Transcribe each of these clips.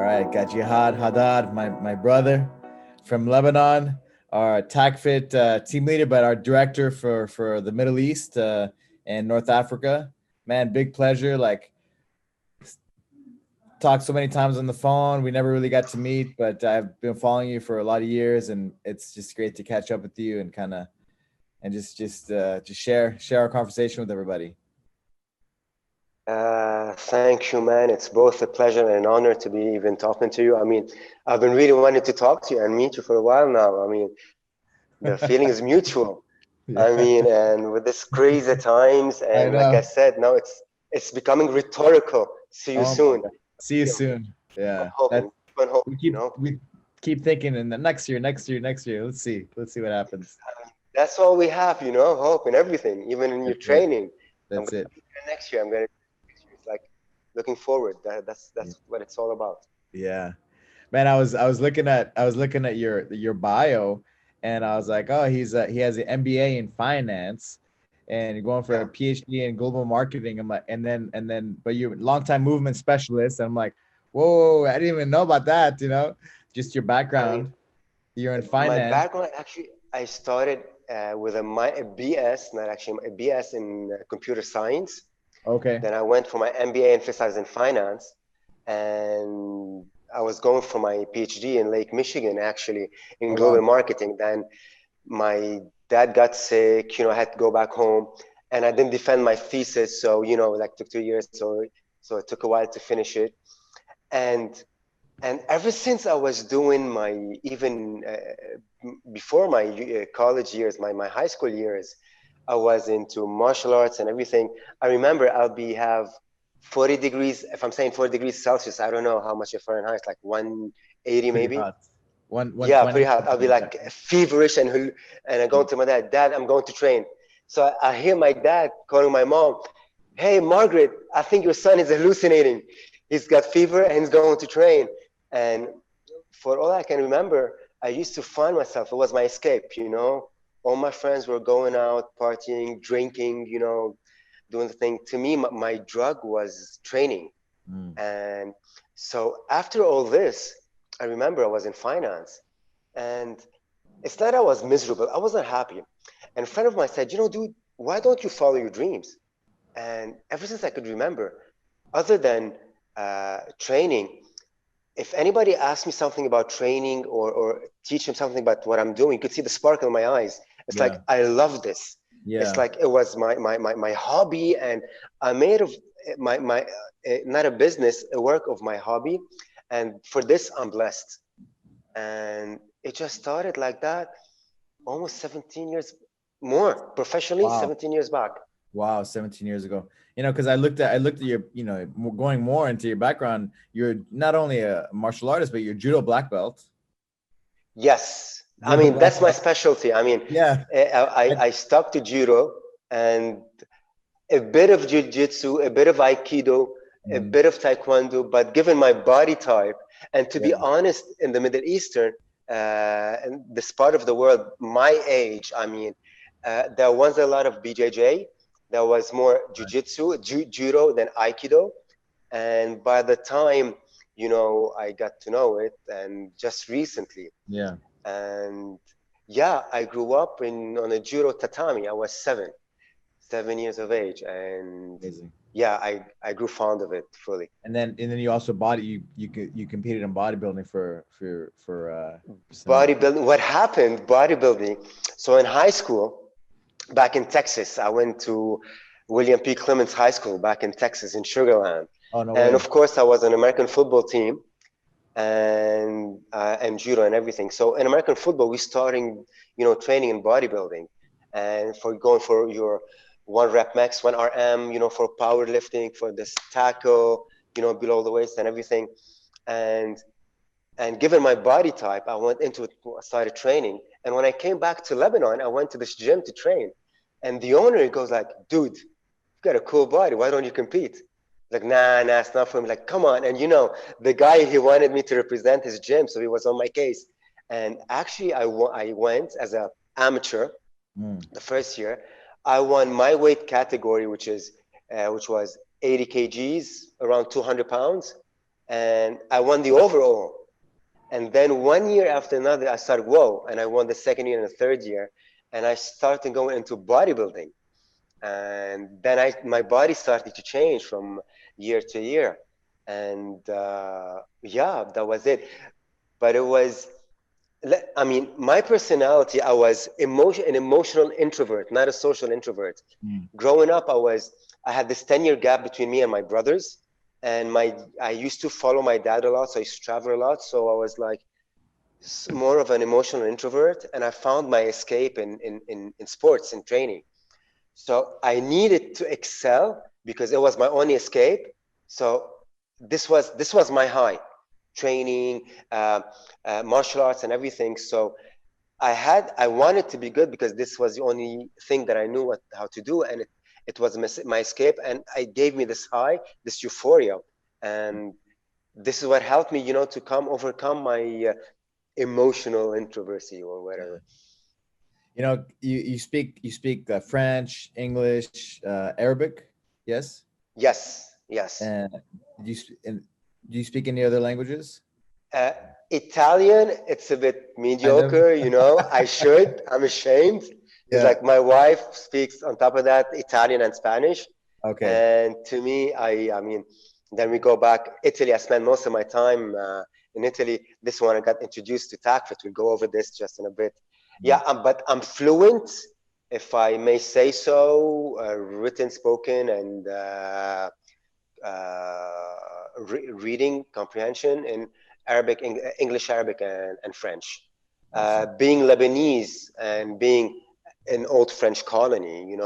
right, got Jihad, Haddad, my brother from Lebanon, our TACFIT team leader, but our director for the Middle East and North Africa. Man, big pleasure. Like, talked so many times on the phone. We never really got to meet, but I've been following you for a lot of years, and it's just great to catch up with you and kind of and just share our conversation with everybody. Thank you, man. It's both a pleasure and an honor to be even talking to you. I mean, I've been really wanting to talk to you and meet you for a while now. I mean, the feeling is mutual. Yeah, I mean, and with this crazy times, I and like I know. said, now it's becoming rhetorical. See you Oh my soon. God. See you You know, soon. keep on Yeah, hoping, that's keep on hoping. we keep thinking, and the next year, next year. Let's see what happens. That's all we have, hope in everything, even in your That's it. training. I'm That's gonna it. be there next year. I'm gonna be there next year. It's like looking forward. That's what it's all about. Yeah, man. I was looking at your bio, and I was like, oh, he has an MBA in finance, and you're going for Yeah. a PhD in global marketing. I'm like, but you're a longtime movement specialist. And I'm like, whoa, I didn't even know about that. Just your I mean, background. You're in my finance. background actually, I started with a BS, not actually a BS in computer science. Okay. Then I went for my MBA emphasized in finance, and I was going for my PhD in Lake Michigan, actually in Oh global wow. marketing. Then my dad got sick, I had to go back home, and I didn't defend my thesis, so like took 2 years, so it took a while to finish it, and and ever since I was doing my even before my college years, my high school years, I was into martial arts and everything. I remember I'll be have 40 degrees. If I'm saying 40 degrees Celsius, I don't know how much in Fahrenheit, like 180 Pretty maybe. hot. One Yeah, pretty twenty. hot. I'll be like feverish and I go to my dad. Dad, I'm going to train. So I hear my dad calling my mom. Hey, Margaret, I think your son is hallucinating. He's got fever and he's going to train. And for all I can remember, I used to find myself. It was my escape. All my friends were going out, partying, drinking, doing the thing. To me, my drug was training. Mm. And so after all this, I remember I was in finance. And it's not I was miserable. I wasn't happy. And a friend of mine said, dude, why don't you follow your dreams? And ever since I could remember, other than training, if anybody asked me something about training or teach him something about what I'm doing, you could see the sparkle in my eyes. It's Yeah. like, I love this. It's Yeah. like it was my hobby, and I made of my not a business, a work of my hobby. And for this, I'm blessed. And it just started like that almost 17 years more professionally, Wow. 17 years back. Wow, 17 years ago. Because I looked at your, going more into your background. You're not only a martial artist, but you're judo black belt. Yes, I Judo mean black that's my belt. specialty. I mean, Yeah. I stuck to judo and a bit of jiu-jitsu, a bit of aikido, a Mm, bit of taekwondo, but given my body type, and to yeah. be honest, in the Middle Eastern, and this part of the world, my age, I mean, there was a lot of BJJ. There was more jiu-jitsu, judo than aikido. And by the time, I got to know it, and just recently, Yeah. and yeah, I grew up on a judo tatami. I was 7 years of age, and Amazing. yeah, I grew fond of it fully. And then you also you competed in bodybuilding for some. Bodybuilding, what happened? Bodybuilding. So in high school, back in Texas, I went to William P. Clements High School back in Texas in Sugar Land. Oh no And way. of course, I was an American football team and judo and everything. So in American football, we starting, training in bodybuilding, and for going for your one rep max, one RM, for powerlifting, for this tackle, below the waist and everything. And and given my body type, I went into it, started training. And when I came back to Lebanon, I went to this gym to train. And the owner goes like, dude, you've got a cool body. Why don't you compete? Like, nah, it's not for me. Like, come on. And the guy, he wanted me to represent his gym, so he was on my case. And actually, I went as an amateur Mm. the first year. I won my weight category, which was 80 kgs, around 200 pounds. and I won the overall. And then 1 year after another, I started, whoa, and I won the second year and the third year. And I started going into bodybuilding. And then my body started to change from year to year. And yeah, that was it. But it was, I mean, my personality, I was an emotional introvert, not a social introvert. Mm. Growing up, I had this 10-year gap between me and my brothers. And I used to follow my dad a lot, so I used to travel a lot. So I was like more of an emotional introvert, and I found my escape in sports and training. So I needed to excel because it was my only escape. So this was my high, training, martial arts, and everything. So I wanted to be good because this was the only thing that I knew how to do, and it was my escape, and it gave me this high, this euphoria, and this is what helped me, to overcome my emotional introversy or whatever. You know, you speak French, English, Arabic, yes, Yes, yes. and do you speak any other languages? Uh, Italian, it's a bit Kind of. mediocre, I'm ashamed. It's Yeah. like my wife speaks on top of that Italian and Spanish. Okay. And to me, I mean, then we go back. Italy, I spent most of my time in Italy. This one, I got introduced to TACFIT. We'll go over this just in a bit. Yeah, but I'm fluent, if I may say so, written, spoken, and reading comprehension in Arabic, English, Arabic, and French. Awesome. Being Lebanese and being an old French colony,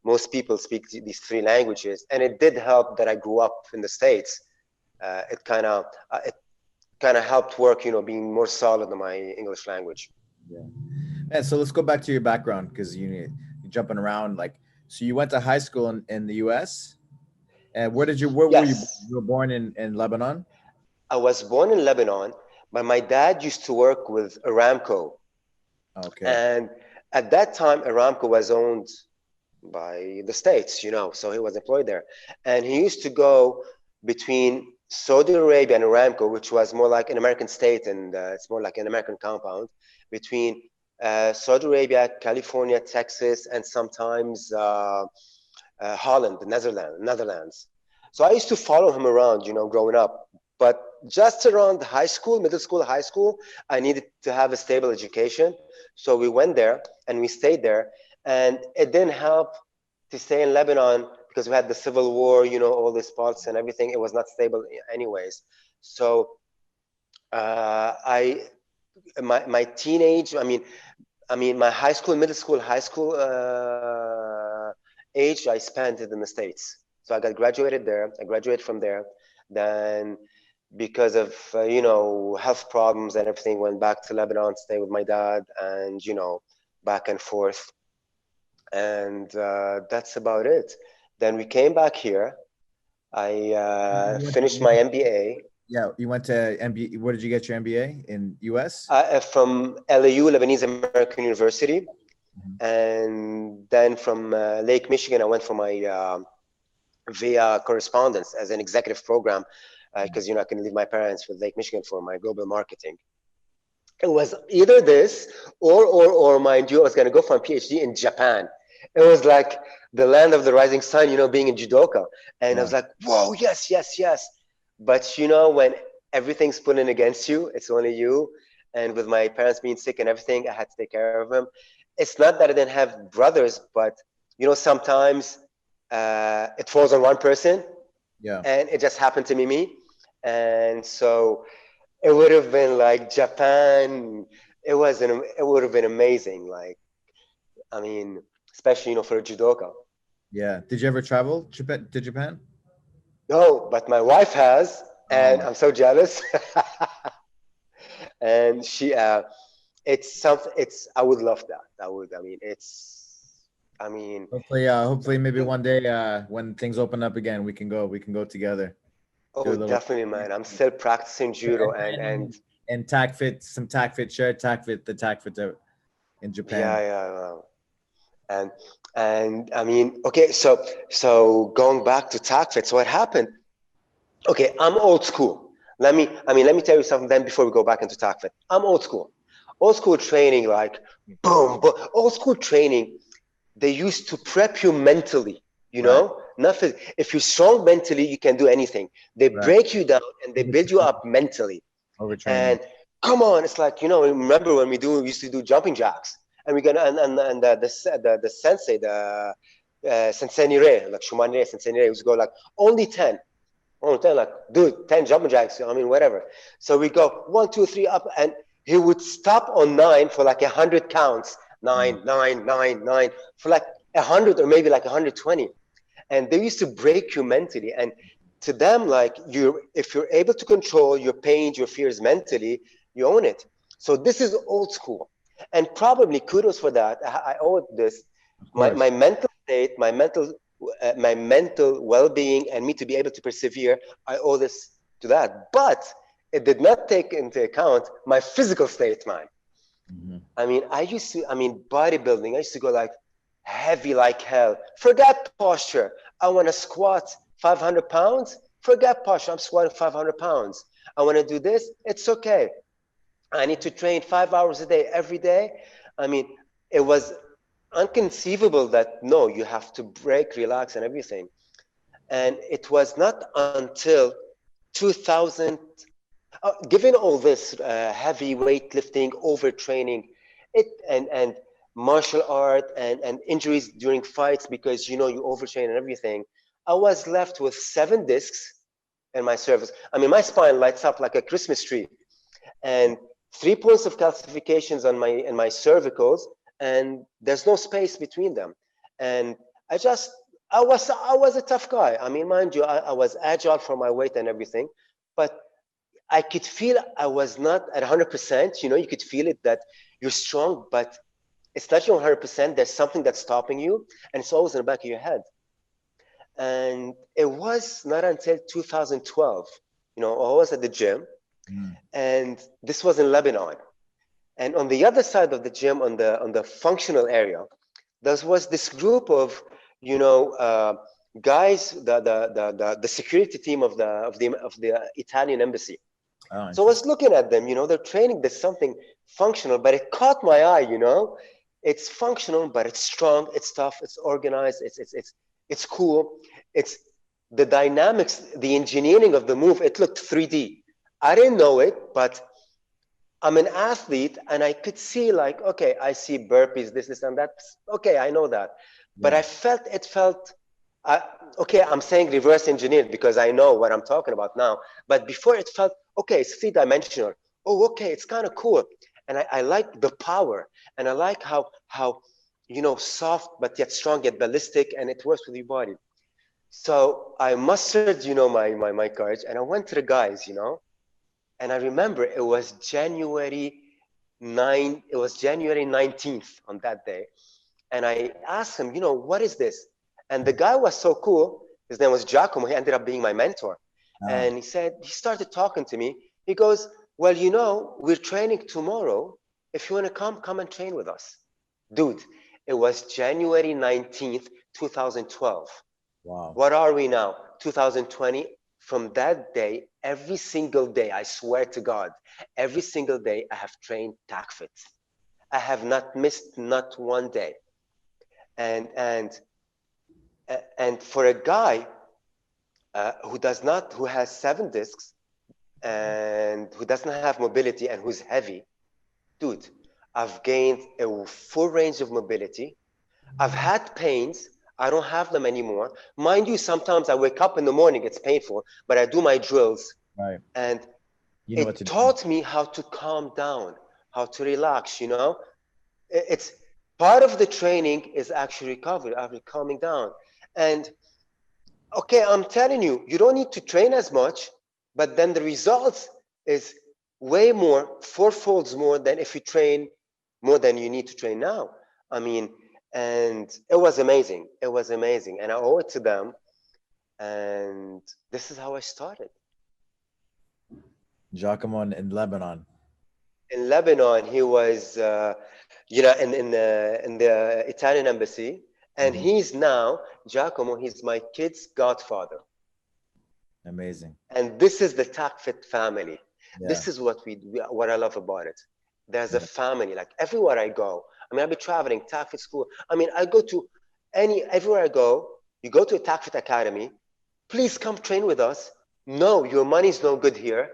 most people speak these three languages, and it did help that I grew up in the States. It kind of helped work, being more solid in my English language. Yeah. Man, so let's go back to your background because you're jumping around. Like, so you went to high school in the U.S. And where were you? Yes, You were born in Lebanon. I was born in Lebanon, but my dad used to work with Aramco. Okay. And at that time, Aramco was owned by the States, so he was employed there. And he used to go between Saudi Arabia and Aramco, which was more like an American state, and it's more like an American compound, between Saudi Arabia, California, Texas, and sometimes Holland, the Netherlands. So I used to follow him around, growing up. But just around high school, middle school, high school, I needed to have a stable education. So we went there and we stayed there. And it didn't help to stay in Lebanon because we had the civil war, all these parts and everything. It was not stable anyways. So I my teenage, my high school, middle school, high school age, I spent it in the States. So I got graduated there. I graduated from there. Then, because of health problems and everything, went back to Lebanon, stay with my dad, and back and forth. And that's about it. Then we came back here. I finished my MBA Yeah, you went to MBA. Where did you get your MBA in US? from LAU, Lebanese American University. Mhm. And then from Lake Michigan, I went for my via correspondence as an executive program because I can leave my parents with Lake Michigan for my global marketing. It was either this or mind you, I was going to go for a PhD in Japan. It was like the land of the rising sun, being a judoka. And I Yeah. was like, whoa, yes, yes, yes. But when everything's pulling against you, it's only you. And with my parents being sick and everything, I had to take care of them. It's not that I didn't have brothers, but sometimes it falls on one person, Yeah. and it just happened to be me. And so it would have been like Japan. It would have been amazing. Like, I mean, especially for a judoka. Yeah. Did you ever travel to Japan? No, but my wife has, and Oh, I'm so jealous. And it's something. I would love that. I would. I mean, it's. I mean, hopefully maybe one day when things open up again, we can go together. Do oh, a little definitely, man. I'm still practicing judo, and and TACFIT, some TACFIT, share TACFIT, the TACFIT in yeah, Japan. yeah. And I mean, okay, so going back to TACFIT, so what happened? Okay, I'm old school. let me tell you something then before we go back into TACFIT. I'm old school. Old school training, like boom, boom. Old school training, they used to prep you mentally, you know? Nothing. If you're strong mentally, you can do anything. They break you down and they build you up mentally. Overtraining. And come on, it's like, you know, remember when we used to do jumping jacks, and we're gonna and the sensei, the sensei nire, like shumanire, sensei nire, used to go like only 10. Oh, 10, like, dude, 10 jumping jacks, I mean, whatever. So we go 1, 2, 3 up, and he would stop on 9 for like 100 counts. 9, 9, 9, 9, for like 100 or maybe like 120. And they used to break you mentally. And to them, like, if you're able to control your pains, your fears mentally, you own it. So this is old school. And probably kudos for that. I owe it this. My mental state, my mental well-being, and me to be able to persevere, I owe this to that. But it did not take into account my physical state, man. I mean, bodybuilding, I used to go like heavy like hell. Forget posture. I want to squat 500 pounds. Forget posture. I'm squatting 500 pounds. I want to do this. It's okay. I need to train 5 hours a day every day. I mean, it was inconceivable that no, you have to break, relax, and everything. And it was not until 2000, given all this heavy weightlifting, overtraining, and martial art and injuries during fights because you know you overtrain and everything, I was left with 7 discs in my cervix. I mean, my spine lights up like a Christmas tree, and 3 points of calcifications on my cervicals, and there's no space between them. And I was a tough guy. I mean, mind you, I was agile for my weight and everything, but I could feel I was not at 100%. You know, you could feel it that you're strong, but it's not your 100%. There's something that's stopping you, and it's always in the back of your head. And it was not until 2012, you know, I was at the gym, and this was in Lebanon. And on the other side of the gym, on the functional area, there was this group of, you know, guys, the security team of the Italian embassy. So I was looking at them, you know, they're training. There's something functional, but it caught my eye, you know. It's functional, but it's strong, it's tough, it's organized, it's cool. It's the dynamics, the engineering of the move. It looked 3D. I didn't know it, but I'm an athlete, and I could see like, okay, I see burpees, this, and that. Okay, I know that. But I felt, okay, I'm saying reverse engineered because I know what I'm talking about now. But before it felt, okay, it's 3-dimensional. Oh, okay, it's kind of cool. And I like the power, and I like how, you know, soft, but yet strong, yet ballistic, and it works with your body. So I mustered, you know, my courage, and I went to the guys, you know, and I remember it was January 19th on that day. And I asked him, you know, what is this? And the guy was so cool. His name was Giacomo. He ended up being my mentor. And he started talking to me. He goes, well, you know, we're training tomorrow. If you want to come and train with us. Dude, it was January 19th, 2012. Wow. What are we now? 2020. From that day, every single day, I swear to God, every single day I have trained TACFIT. I have not missed not one day. And for a guy who has 7 discs and who doesn't have mobility and who's heavy, dude, I've gained a full range of mobility. I've had pains. I don't have them anymore. Mind you, sometimes I wake up in the morning, it's painful, but I do my drills. Right. And you know it taught me how to calm down, how to relax, you know? It's part of the training is actually recovery, after calming down. And okay, I'm telling you, you don't need to train as much, but then the results is way more, 4-folds more than if you train more than you need to train now. I mean, and it was amazing. It was amazing. And I owe it to them. And this is how I started. Giacomo in Lebanon. In Lebanon, he was, you know, in the Italian embassy. And he's now, Giacomo, he's my kid's godfather. Amazing. And this is the TACFIT family. Yeah. This is what I love about it. There's a Yeah. family. Like everywhere I go, I mean, I'll be traveling, TACFIT school. I mean, I go to everywhere I go, you go to a TACFIT academy, please come train with us. No, your money's no good here.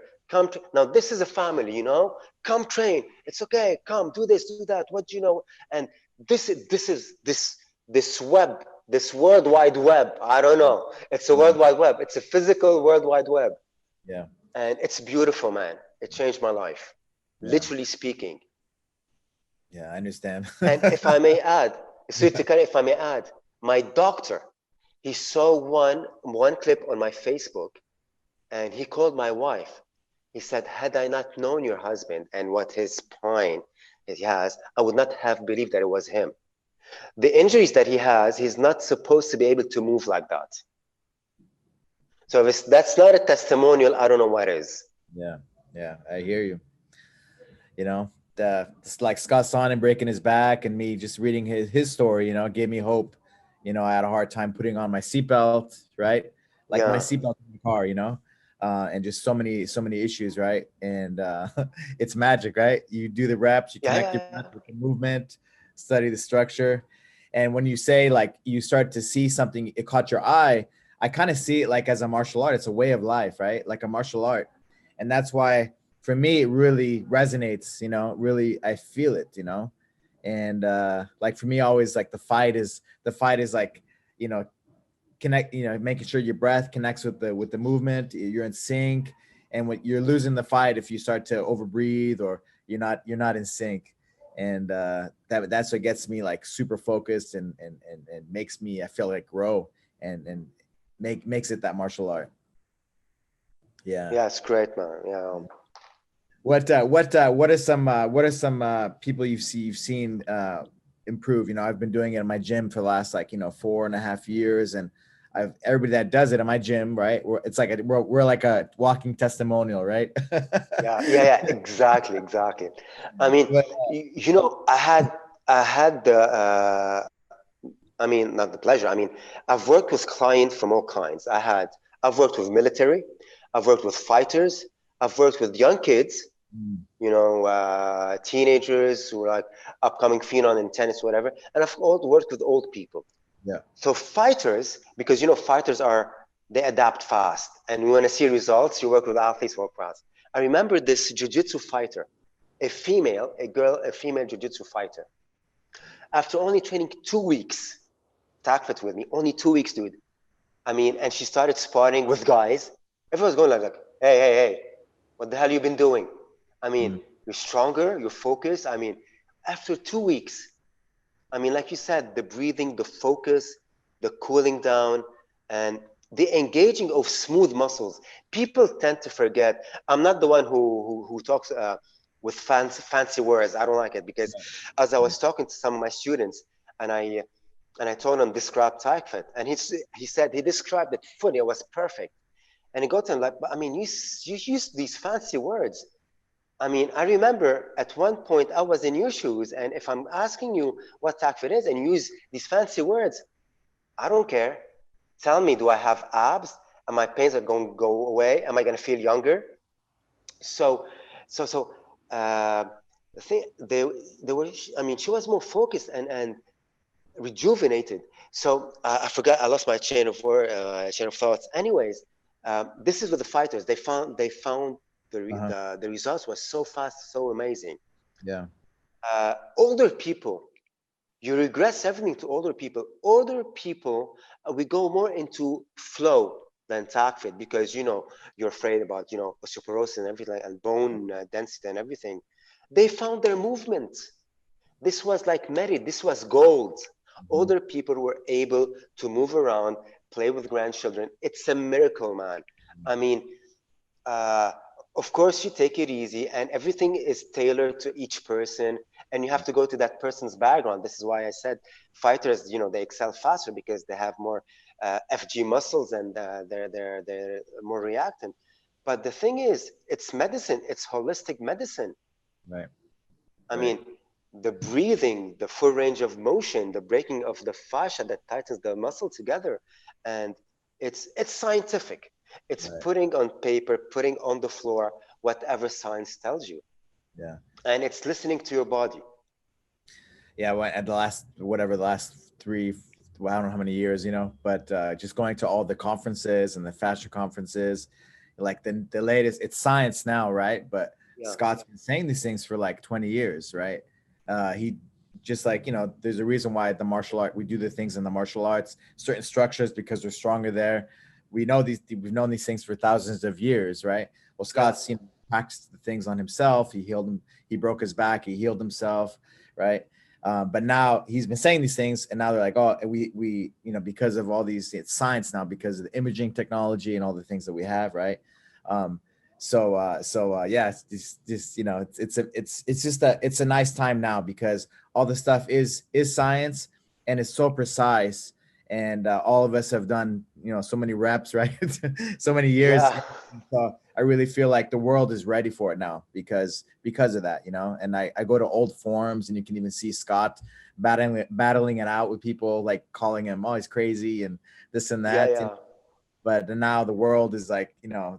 Now, this is a family, you know? Come train. It's okay. Come do this, do that. What do you know? And this web, this world wide web. I don't know. It's a world wide web. It's a physical world wide web. Yeah. And it's beautiful, man. It changed my life, Yeah. literally speaking. Yeah. I understand. And if I may add, Yeah. if I may add, my doctor, he saw one clip on my Facebook, and he called my wife. He said, had I not known your husband and what his spine he has, I would not have believed that it was him. The injuries that he has, he's not supposed to be able to move like that. So if that's not a testimonial, I don't know what is. Yeah. Yeah. I hear you. You know, it's like Scott Sonnen breaking his back and me just reading his story, you know, gave me hope. You know, I had a hard time putting on my seatbelt, right? Like my Yeah. seatbelt in the car, you know, and just so many issues, right? And it's magic, right? You do the reps, you Yeah, connect yeah, your yeah. breath with the movement, study the structure. And when you say like you start to see something, it caught your eye, I kind of see it like as a martial art. It's a way of life, right? Like a martial art. And that's why for me, it really resonates, you know, really, I feel it, you know? And like for me, always like the fight is like, you know, connect, you know, making sure your breath connects with the movement, you're in sync. And when you're losing the fight, if you start to overbreathe or you're not in sync. And that's what gets me like super focused and makes me, I feel like grow and makes it that martial art. Yeah. Yeah, it's great, man. Yeah. What are some people you've seen improve? You know, I've been doing it in my gym for the last like, you know, 4.5 years, and I've everybody that does it in my gym, right? It's like we're like a walking testimonial, right? Yeah, yeah, yeah, exactly, exactly. I mean, But, you know, I had the, I mean, not the pleasure. I mean, I've worked with clients from all kinds. I've worked with military, I've worked with fighters, I've worked with young kids, mm, you know, teenagers who are like upcoming phenom in tennis, whatever. And I've also worked with old people. yeah, So fighters, because you know, they adapt fast, and you want to see results, you work with athletes work fast. I remember this jiu-jitsu fighter, a female jiu-jitsu fighter. After only training 2 weeks, TACFIT with me, only 2 weeks, dude. I mean, and she started sparring with guys. Everyone's going like, hey, hey, hey, what the hell you been doing? I mean, mm, you're stronger, you're focused. I mean, after 2 weeks, I mean, like you said, the breathing, the focus, the cooling down, and the engaging of smooth muscles. People tend to forget. I'm not the one who talks with fancy words. I don't like it because as I was talking to some of my students, and I told him describe TACFIT, and he said he described it fully. It was perfect. And he got to him like, but I mean, you use these fancy words. I mean, I remember at one point I was in your shoes, and if I'm asking you what TACFIT is and you use these fancy words, I don't care. Tell me, do I have abs? Am my pains are going to go away? Am I going to feel younger? So, so the thing they were. I mean, she was more focused and rejuvenated. So I forgot. I lost my chain of thoughts. Anyways, this is with the fighters. They found uh-huh, the results was so fast, so amazing. yeah, Older people, you regress everything to older people. Older people, we go more into flow than TACFIT because you know you're afraid about osteoporosis and everything and bone density and everything. They found their movement. This was like merit. This was gold. mhm, Older people were able to move around, play with grandchildren. It's a miracle, man. I mean, uh, of course, you take it easy, and everything is tailored to each person, and you have to go to that person's background. This is why I said fighters, they excel faster because they have more FG muscles and they're more reactant. But the thing is, it's medicine. It's holistic medicine. right, I right, mean, the breathing, the full range of motion, the breaking of the fascia that tightens the muscle together, and it's scientific. It's Right. putting on paper, putting on the floor whatever science tells you. Yeah. And it's listening to your body. Yeah. Well, at the last, whatever, the last three, well, I don't know how many years, but just going to all the conferences and the faster conferences, like the latest, it's science now, right? But Yeah. Scott's been saying these things for like 20 years, right? He just like, there's a reason why the martial art, we do the things in the martial arts, certain structures, because we're stronger there. We've known these things for thousands of years, right? Well, Yeah. Scott's, practiced the things on himself. He healed him. He broke his back. He healed himself, right? But now he's been saying these things, and now they're like, oh, we because of all these, it's science now, because of the imaging technology and all the things that we have, right? Yeah, it's just it's just it's a nice time now, because all the stuff is science, and it's so precise, and all of us have done so many reps, right? So many years. Yeah. So I really feel like the world is ready for it now, because of that, and I go to old forums, and you can even see Scott battling it out with people, like calling him, oh, he's crazy and this and Yeah. that. Yeah. But now the world is like,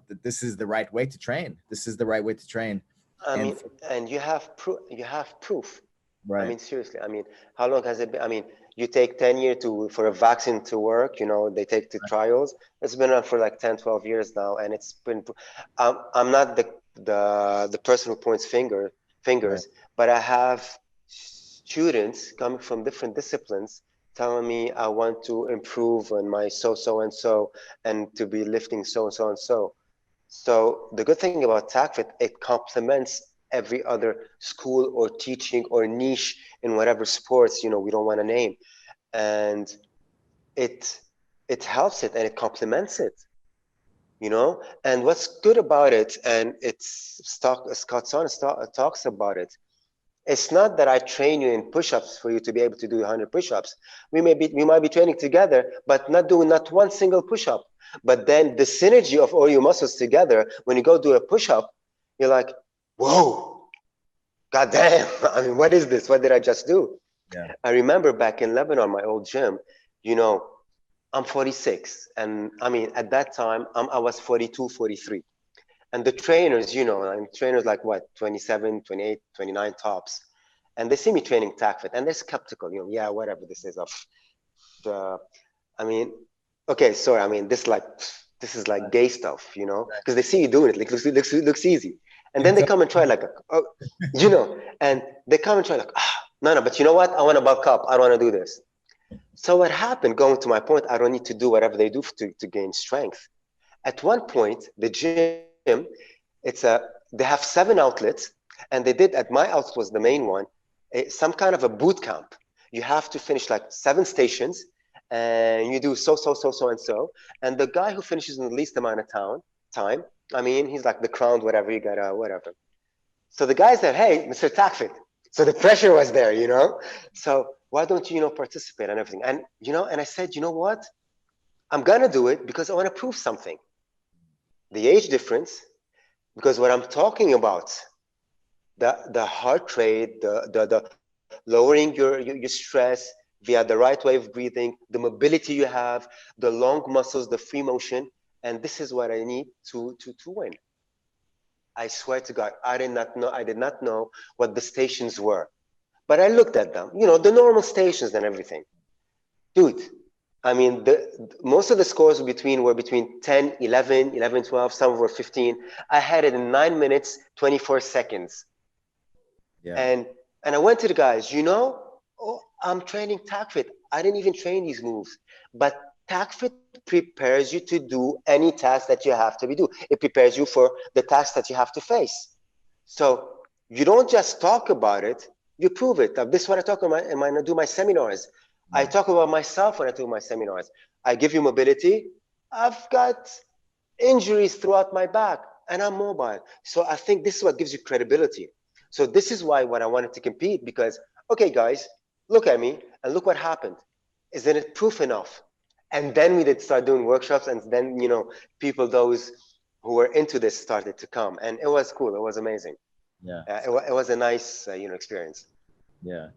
that this is the right way to train. This is the right way to train. I And mean, and you have proof. You have proof. I right. mean, seriously. I mean, how long has it been? I mean, you take 10 years for a vaccine to work, they take the trials. It's been on for like 10, 12 years now. And it's been, I'm not the person who points Right. fingers, but I have students coming from different disciplines telling me I want to improve on my so and so and to be lifting so and so and so. So the good thing about TACFIT, it complements every other school or teaching or niche in whatever sports, we don't want to name. And it it helps it and it complements it. And what's good about it, and Scott Son talks about it, it's not that I train you in push-ups for you to be able to do 100 push-ups. We might be training together, but not doing not one single push-up. But then the synergy of all your muscles together, when you go do a push-up, you're like, whoa, goddamn! I mean, what is this? What did I just do? Yeah. I remember back in Lebanon, my old gym. You know, I'm 46, and I mean, at that time, I was 42, 43. And the trainers, and trainers like what, 27, 28, 29 tops. And they see me training TACFIT and they're skeptical, yeah, whatever this is of the, I mean, okay, sorry. I mean, this is like gay stuff, because they see you doing it. Like, looks easy. And then It's they come and try like, and they come and try like, no, but you know what? I want to bulk up. I don't want to do this. So what happened, going to my point, I don't need to do whatever they do to gain strength. At one point, the gym, they have 7 outlets, and they did, at my outlet was the main one, some kind of a boot camp. You have to finish like 7 stations, and you do so and so. And the guy who finishes in the least amount of time, I mean, he's like the crowned whatever, you got whatever. So the guy said, hey, Mr. TACFIT. So the pressure was there. So why don't you, participate and everything? And I said, you know what? I'm gonna do it because I want to prove something. The age difference, because what I'm talking about, the heart rate, the lowering your stress via the right way of breathing, the mobility you have, the long muscles, the free motion, and this is what I need to win. I swear to God, I did not know what the stations were, but I looked at them, the normal stations and everything. Dude, I mean, most of the scores were between 10, 11, 11, 12, some were 15. I had it in 9 minutes, 24 seconds. Yeah. And and I went to the guys, oh, I'm training TACFIT. I didn't even train these moves. But TACFIT prepares you to do any task that you have to be do. It prepares you for the task that you have to face. So you don't just talk about it, you prove it. This is what I talk about when I do my seminars. I Right. talk about myself when I do my seminars. I give you mobility. I've got injuries throughout my back and I'm mobile. So I think this is what gives you credibility. So this is why when I wanted to compete, because, okay, guys, look at me and look what happened. Isn't it proof enough? And then we did start doing workshops, and then, people, those who were into this started to come. And it was cool. It was amazing. Yeah. It was a nice, experience. Yeah.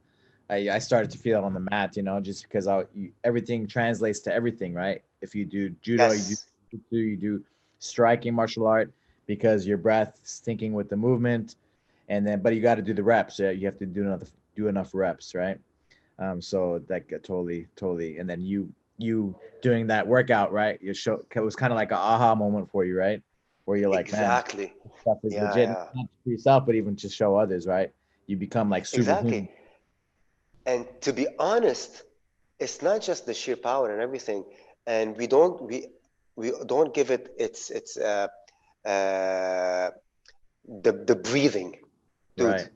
I started to feel it on the mat, just because everything translates to everything, right? If you do judo, you do Yes. jiu-jitsu, you do striking martial art because your breath is syncing with the movement, and then but you got to do the reps. Yeah, you have to do enough reps, right? So that totally, and then you doing that workout, right? It was kind of like an aha moment for you, right? Where you're like, man, Exactly. this stuff is Yeah, legit, yeah. not for yourself, but even to show others, right? You become like superhuman. Exactly. And to be honest, it's not just the sheer power and everything, and we don't give it its uh, the breathing, dude. Right.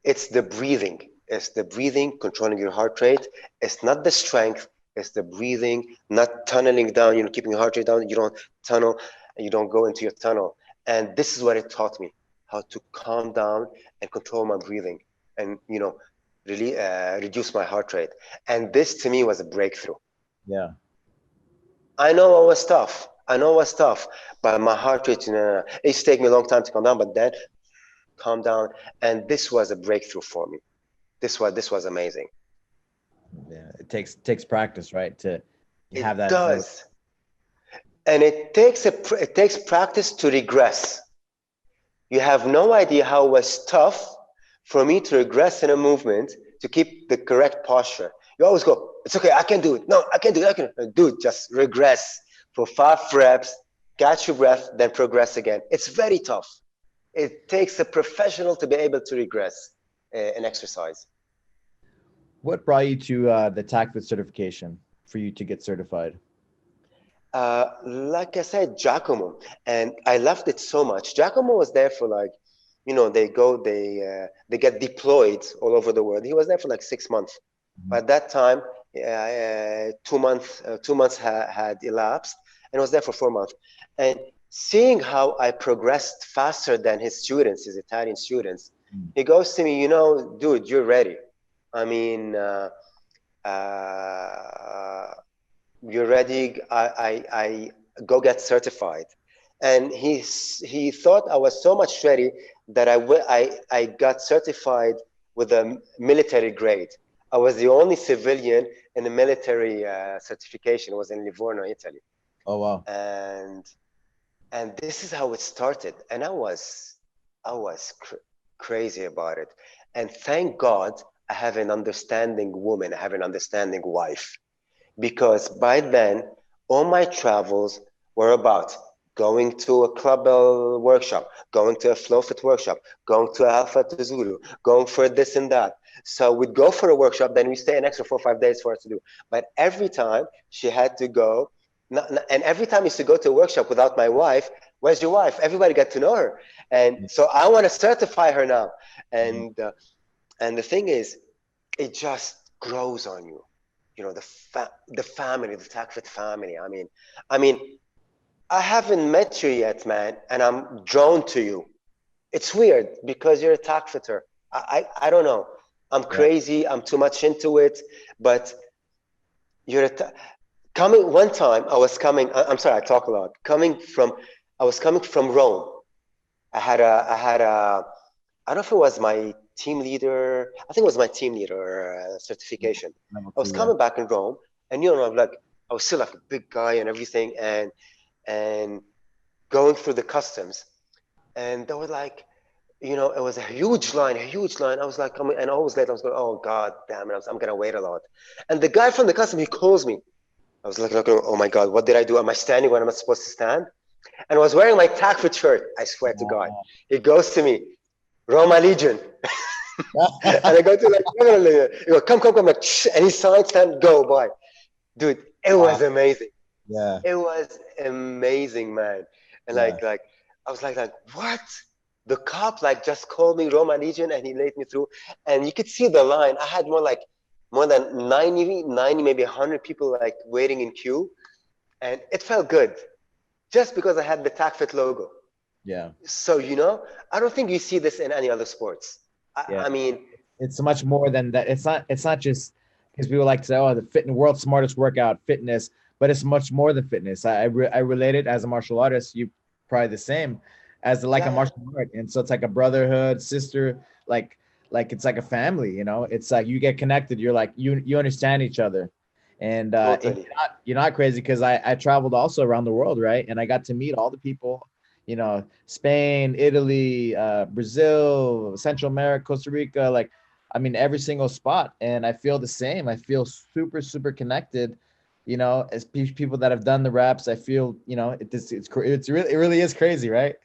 It's the breathing. It's the breathing, controlling your heart rate. It's not the strength. It's the breathing, not tunneling down. Keeping your heart rate down. You don't tunnel. You don't go into your tunnel. And this is what it taught me: how to calm down and control my breathing, and really reduce my heart rate. And this to me was a breakthrough. Yeah. I know I was tough. I know I was tough, but my heart rate, it used to take me a long time to calm down. But then calm down, and this was a breakthrough for me. This was amazing. Yeah. It takes practice, right? To have It that ability. does, and it takes practice to regress. You have no idea how it was tough for me to regress in a movement to keep the correct posture. You always go, it's okay, I can do it. No, I can do it. I can do it. Just regress for 5 reps, catch your breath, then progress again. It's very tough. It takes a professional to be able to regress an exercise. What brought you to the TACFIT certification for you to get certified? Like I said, Giacomo, and I loved it so much. Giacomo was there for like, they get deployed all over the world. He was there for like 6 months. Mhm. By that time, 2 months had elapsed, and I was there for 4 months. And seeing how I progressed faster than his students, his Italian students, he goes to me, dude, you're ready. I mean, uh, you're ready. I go get certified. And he thought I was so much ready that I got certified with a military grade. I was the only civilian in the military certification. It was in Livorno, Italy. Oh wow. And and this is how it started. And I was crazy about it. And thank God I have an understanding woman. I have an understanding wife, because by then all my travels were about going to a clubbell workshop, going to a flowfit workshop, going to Alpha to Zulu, going for this and that. So we'd go for a workshop, then we stay an extra 4 or 5 days for us to do. But every time she had to go, and every time I used to go to a workshop without my wife, where's your wife? Everybody got to know her. And so I want to certify her now. Mhm. And the thing is, it just grows on you. The family, the TACFIT family. I mean, I haven't met you yet, man, and I'm drawn to you. It's weird because you're a TACFITer. I don't know. I'm Yeah. crazy. I'm too much into it, but you're coming. One time, I was coming. I'm sorry, I talk a lot. I was coming from Rome. I had a I don't know if it was my team leader. I think it was my team leader certification. Level I was 2, yeah. coming back in Rome, and I'm like, I was still like a big guy and everything, and going through the customs, and they were like, it was a huge line, a huge line. I was like, coming, and I was late. I was going, oh God, damn it, I'm gonna wait a lot. And the guy from the custom, he calls me. I was like, oh my God, what did I do? Am I standing when I'm not supposed to stand? And I was wearing my TACFIT shirt. I swear to God. He goes to me, Roma Legion. And I go to like, no, no, no, no. He goes, come, like, and he signs, stand, go, bye. Dude, it Wow. was amazing. Yeah. It was amazing, man. And Yeah. like I was like, what? The cop like just called me Roma Legion and he laid me through. And you could see the line. I had more than 90, maybe 100 people like waiting in queue. And it felt good just because I had the TACFIT logo. Yeah. So, I don't think you see this in any other sports. I, Yeah. I mean, It's so much more than that. It's not just because people like to say, oh, the world's smartest workout, fitness, but it's much more than fitness. I relate it as a martial artist. You probably the same as like a yeah, martial art. And so it's like a brotherhood, sister, like it's like a family, It's like you get connected. You're like you understand each other. And Totally. you're not crazy because I traveled also around the world, right? And I got to meet all the people, Spain, Italy, Brazil, Central America, Costa Rica, like, I mean, every single spot. And I feel the same. I feel super, super connected, as people that have done the reps. I feel, it really is crazy, right?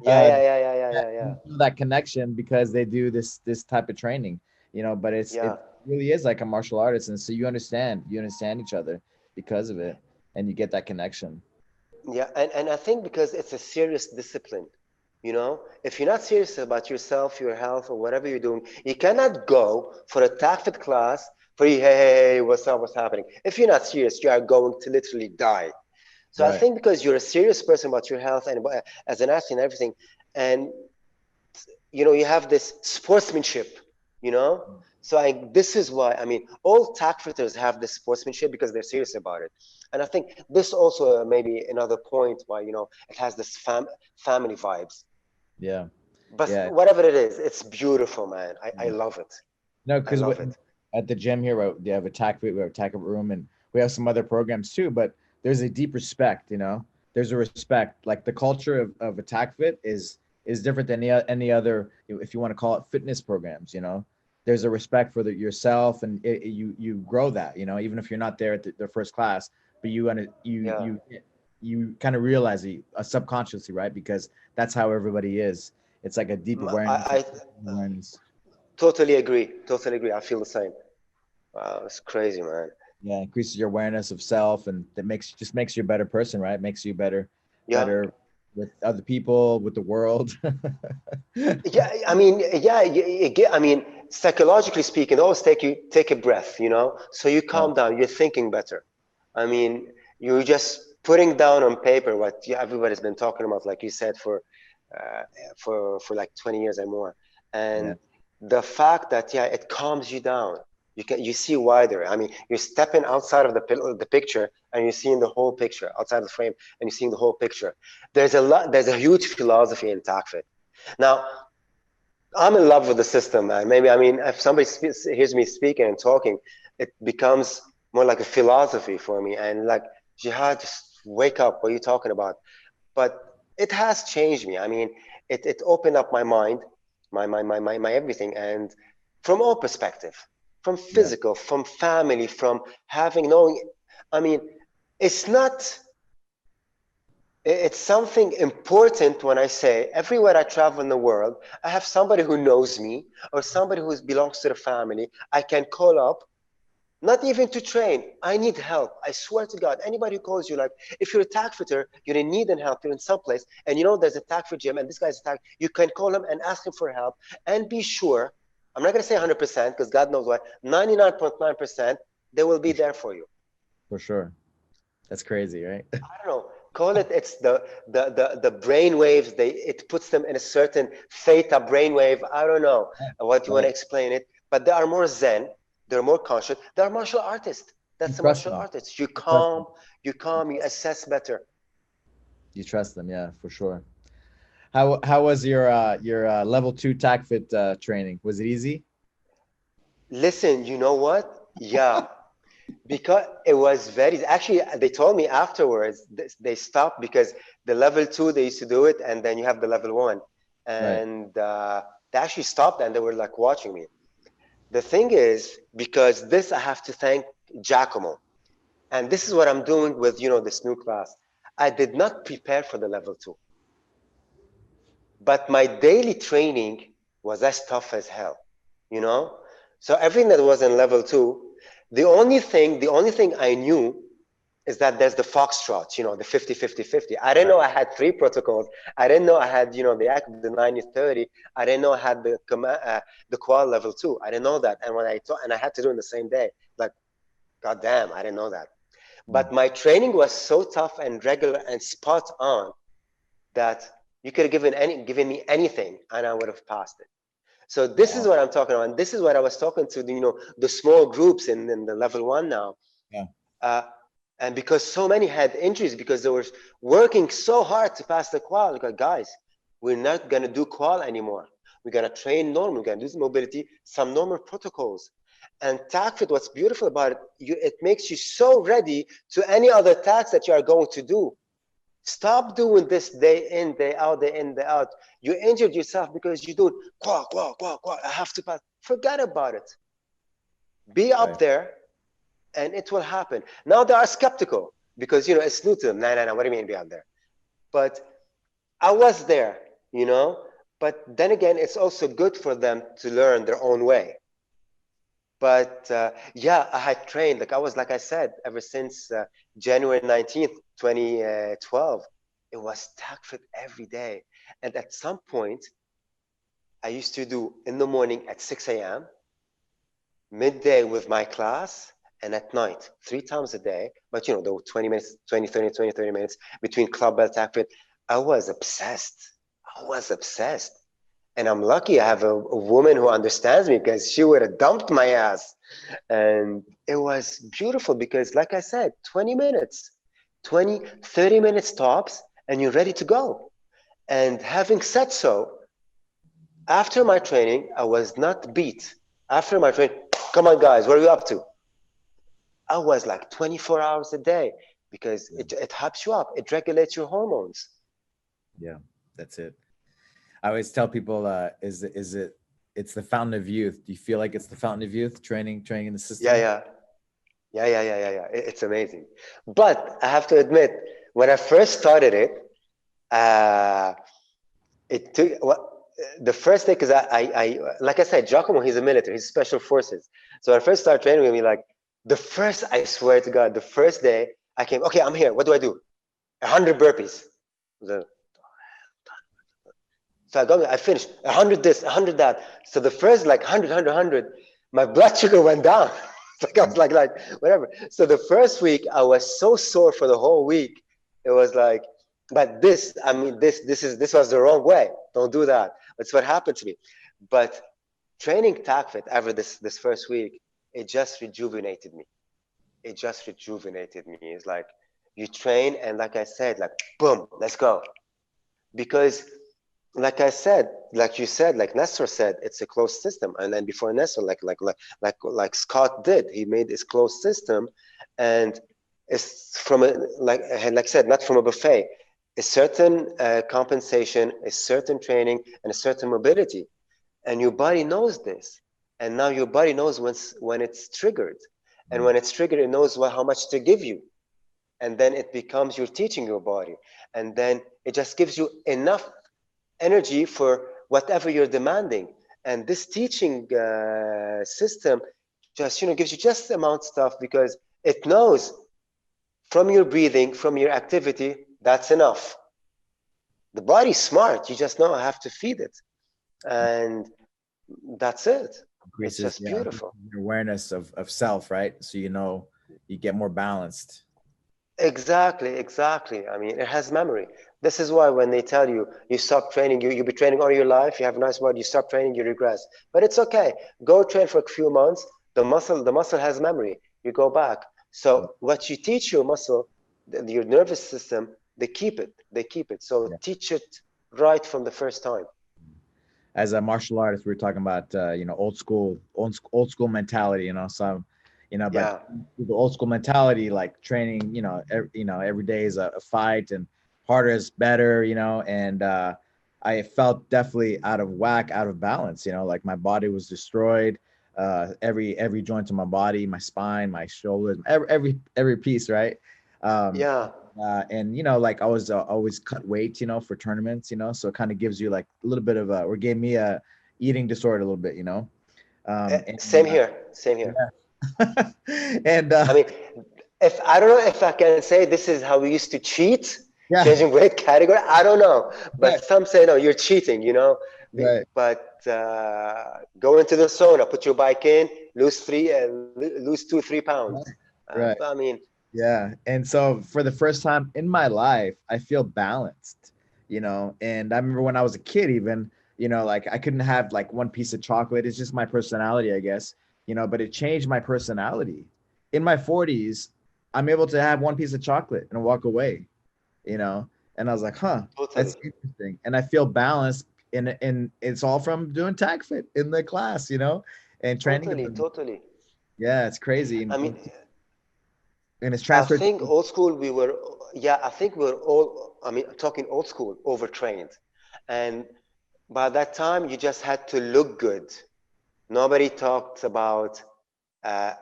Yeah, Uh, yeah, yeah, yeah, yeah, yeah, yeah. that connection because they do this type of training, but Yeah. it really is like a martial artist. And so you understand each other because of it, and you get that connection. Yeah, and I think because it's a serious discipline, if you're not serious about yourself, your health, or whatever you're doing, you cannot go for a TACFIT class for you, hey, what's up, what's happening? If you're not serious, you are going to literally die. So I Right. think because you're a serious person about your health and as an athlete and everything, and you have this sportsmanship, you know. So this is why all tag fitters have this sportsmanship because they're serious about it. And I think this also maybe another point why it has this family vibes. Yeah. But Yeah. whatever it is, it's beautiful, man. I Yeah. love it. No, I because love it. at the gym here, we have a we have a tack room, and we have some other programs too. But there's a deep respect, There's a respect. Like the culture of a tack fit is different than any other, if you want to call it, fitness programs. There's a respect for yourself, and you grow that. Even if you're not there at the first class, but Yeah. you kind of realize it subconsciously, right? Because that's how everybody is. It's like a deep awareness. I Awareness. totally agree. Totally agree. I feel the same. Wow, it's crazy, man. Yeah, increases your awareness of self, and that makes you a better person, right? Makes you Yeah. better with other people, with the world. Yeah, yeah, psychologically speaking, always take a breath, so you Yeah, calm down, you're thinking better. I mean, you're just putting down on paper what everybody's been talking about, like you said, uh, for like 20 years and more. yeah, And the fact that it calms you down, you see wider. You're stepping outside of the picture, and you're seeing the whole picture outside the frame, and you're seeing the whole picture. There's a huge philosophy in TACFIT. Now, I'm in love with the system, man. Maybe if somebody hears me speaking and talking, it becomes more like a philosophy for me. And like, Jihad, just wake up. What are you talking about? But it has changed me. It opened up my mind, my everything, and from all perspective, from yeah, physical, from family, from having knowing. I mean, it's not it's something important when I say everywhere I travel in the world, I have somebody who knows me or somebody who belongs to the family I can call up, not even to train. I need help. I swear to God, anybody who calls you, like if you're a tag fitter, you're in need and help, you're in some place, and there's a tag fit gym and this guy's a tag, you can call him and ask him for help and be sure, I'm not going to say 100% because God knows why, 99.9%, they will be there for you. for sure. That's crazy, right? I don't know. Call it. It's the brain waves. It puts them in a certain theta brain wave. I don't know what you want to Right. explain it, but they are more zen. They're more conscious. They're martial artists. You That's the trust martial them. artists. You trust them. You calm, you assess better. You trust them. Yeah, for sure. How was your level 2 tac fit training? Was it easy? Listen, you know what? Yeah, because it was very actually they told me afterwards they stopped because the level two they used to do it and then you have the level one Right. and they actually stopped and they were like watching me. The thing is, because this I have to thank Giacomo, and this is what I'm doing with this new class. I did not prepare for the level two, but my daily training was as tough as hell, you know. So everything that was in level two, the only thing I knew is that there's the foxtrot, the 50, 50, 50. I didn't Right. know I had three protocols. I didn't know I had, the 90, 30. I didn't know I had the quad level two. I didn't know that. And and I had to do it in the same day. Like, God damn, I didn't know that. Mm. But my training was so tough and regular and spot on that you could have given me anything and I would have passed it. So this is Wow. what I'm talking about. And this is what I was talking to the small groups in the level one now. Yeah. Uh, and because so many had injuries because they were working so hard to pass the qual, like, guys, we're not going to do qual anymore. We're going to train normal. We're going to do some mobility, some normal protocols. And TACFIT, what's beautiful about it, it makes you so ready to any other task that you are going to do. Stop doing this day in, day out, day in, day out. You injured yourself because you do quack, quack, quack, quack. I have to pass. Forget about it. Be up there, and it will happen. Now they are skeptical because, you know, it's new to them. No, no, no. What do you mean be up there? But I was there, you know. But then again, it's also good for them to learn their own way. But yeah, I had trained, like I was, like I said, ever since January 19th, 2012, it was TACFIT every day. And at some point, I used to do in the morning at 6 a.m., midday with my class, and at night, 3 times a day. But you know, there were 20 minutes, 20, 30, 20, 30 minutes between clubbell, TACFIT. I was obsessed. I was obsessed. And I'm lucky I have a woman who understands me, because she would have dumped my ass. And it was beautiful because, like I said, 20 minutes, 20, 30 minutes tops, and you're ready to go. And having said so, after my training, I was not beat. After my training, come on, guys, what are you up to? I was like 24 hours a day, because it helps you up. It regulates your hormones. Yeah, that's it. I always tell people, it's the fountain of youth. Do you feel like it's the fountain of youth, training in the system? Yeah. It's amazing. But I have to admit, when I first started it, it took the first day, because I like I said, Giacomo, he's a military, he's special forces. So when I first started training with me, like I swear to God, the first day I came, okay, I'm here. What do I do? 100 burpees. So I finished 100 this, 100 that. So the first like 100, my blood sugar went down. Like I was like whatever. So the first week I was so sore for the whole week. It was like, but this was the wrong way. Don't do that. That's what happened to me. But training TACFIT after this first week, it just rejuvenated me. It just rejuvenated me. It's like you train, and like I said, like boom, let's go. Because like I said, like you said, like Nestor said, it's a closed system. And then before Nestor, like Scott did, he made this closed system, and it's from like I said, not from a buffet. A certain compensation, a certain training, and a certain mobility, and your body knows this. And now your body knows when it's triggered, and when it's triggered, it knows how much to give you, and then it becomes you're teaching your body, and then it just gives you enough energy for whatever you're demanding. And this teaching system just, gives you just the amount of stuff, because it knows from your breathing, from your activity, that's enough. The body's smart. You just know I have to feed it, and that's it. It's just beautiful. Awareness of self, right? So you get more balanced. Exactly. I mean, it has memory. This is why when they tell you stop training, you'll be training all your life, you have a nice body, you stop training, you regress. But it's okay. Go train for a few months. The muscle has memory. You go back. So what you teach your muscle, your nervous system, they keep it. So teach it right from the first time. As a martial artist, we were talking about old school mentality. So but the old school mentality, like training, every day is a fight, and harder is better, and I felt definitely out of whack, out of balance, like my body was destroyed, every joint in my body, my spine, my shoulders, every piece, right? And like I was always cut weight, for tournaments, so it kind of gives you like a little bit of or gave me a eating disorder a little bit, Same here. And I mean, if I don't know if I can say this is how we used to cheat, changing weight category, I don't know, but some say no, you're cheating, Right. But go into the sauna, put your bike in, lose 2-3 pounds. Right. I mean, and so for the first time in my life, I feel balanced, and I remember when I was a kid, even, like I couldn't have like one piece of chocolate. It's just my personality, I guess, but it changed my personality. In my 40s, I'm able to have one piece of chocolate and walk away, and I was like, that's interesting. And I feel balanced, and it's all from doing TACFIT in the class, and training. Totally. Yeah, it's crazy. I mean, And it's I transferred. think old school we were, yeah, I think we're all, I mean, talking old school, overtrained. And by that time, you just had to look good. Nobody talked about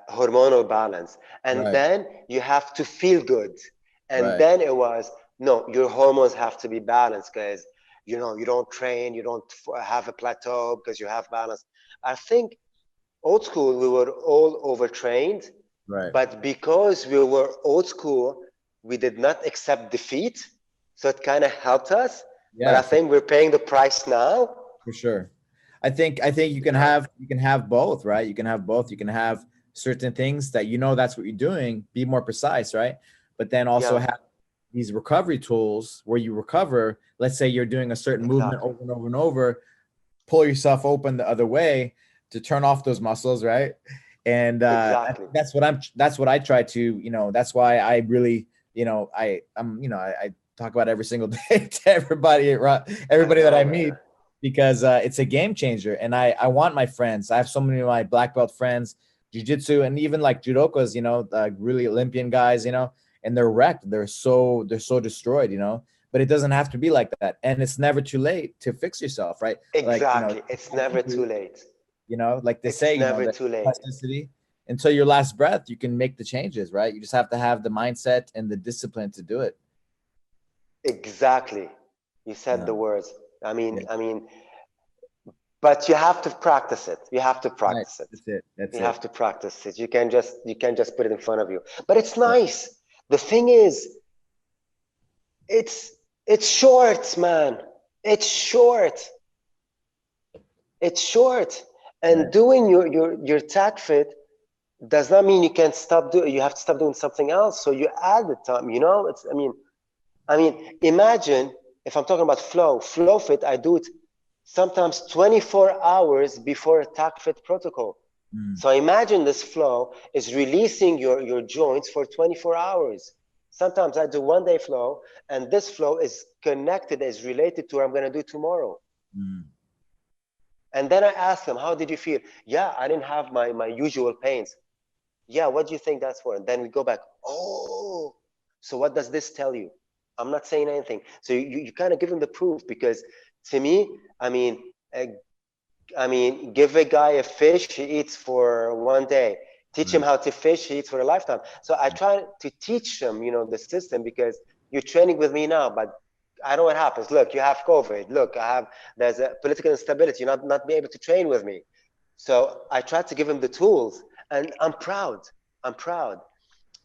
hormonal balance. And Right, then you have to feel good. And right. then it was, no, your hormones have to be balanced because, you know, you don't train, you don't have a plateau because you have balance. I think old school, we were all overtrained, Right. but because we were old school, we did not accept defeat. So it kind of helped us. But Yeah, I think we're paying the price now. for sure. I think Yeah. you can have both, right? You can have both. You can have certain things that you know that's what you're doing, be more precise, right? But then also Yeah, have these recovery tools where you recover. Let's say you're doing a certain movement exactly. over and over and over, pull yourself open the other way to turn off those muscles, right? And Exactly. that's what I try to, that's why I really, I talk about every single day to I everybody that I know, meet, man. because it's a game changer. And I want my friends. I have so many of my black belt friends, jujitsu, and even like judokas, really Olympian guys, and they're wrecked. They're so destroyed, but it doesn't have to be like that. And it's never too late to fix yourself, right? Like, Exactly. It's never too late. like they say, It's never the too late. plasticity until your last breath, you can make the changes, right? You just have to have the mindset and the discipline to do it. Exactly. You said Yeah. the words. Yeah. I mean, but you have to practice it. You have to Right. practice it. That's it. That's You it. have to practice it. You can't just put it in front of you. But it's Yeah. nice. The thing is, it's it's short, man. It's short. It's short. And Right. doing your tac fit does not mean you can't stop doing. You have to stop doing something else. So you add the time. You know, it's. I mean, imagine if I'm talking about flow fit. I do it sometimes 24 hours before a tac fit protocol. Mm, So imagine this flow is releasing your joints for 24 hours. Sometimes I do 1 day flow, and this flow is connected, is related to what I'm going to do tomorrow. mm, And then I ask them, how did you feel? Yeah, I didn't have my usual pains. Yeah, what do you think that's for? And then we go back, oh, so what does this tell you? I'm not saying anything. So you kind of give them the proof, because to me, uh, give a guy a fish, he eats for 1 day. Teach him right. how to fish, he eats for a lifetime. So I try to teach them, the system, because you're training with me now, but I know what happens. Look, you have COVID. Look, there's a political instability. You're not be able to train with me. So I try to give him the tools, and I'm proud. I'm proud.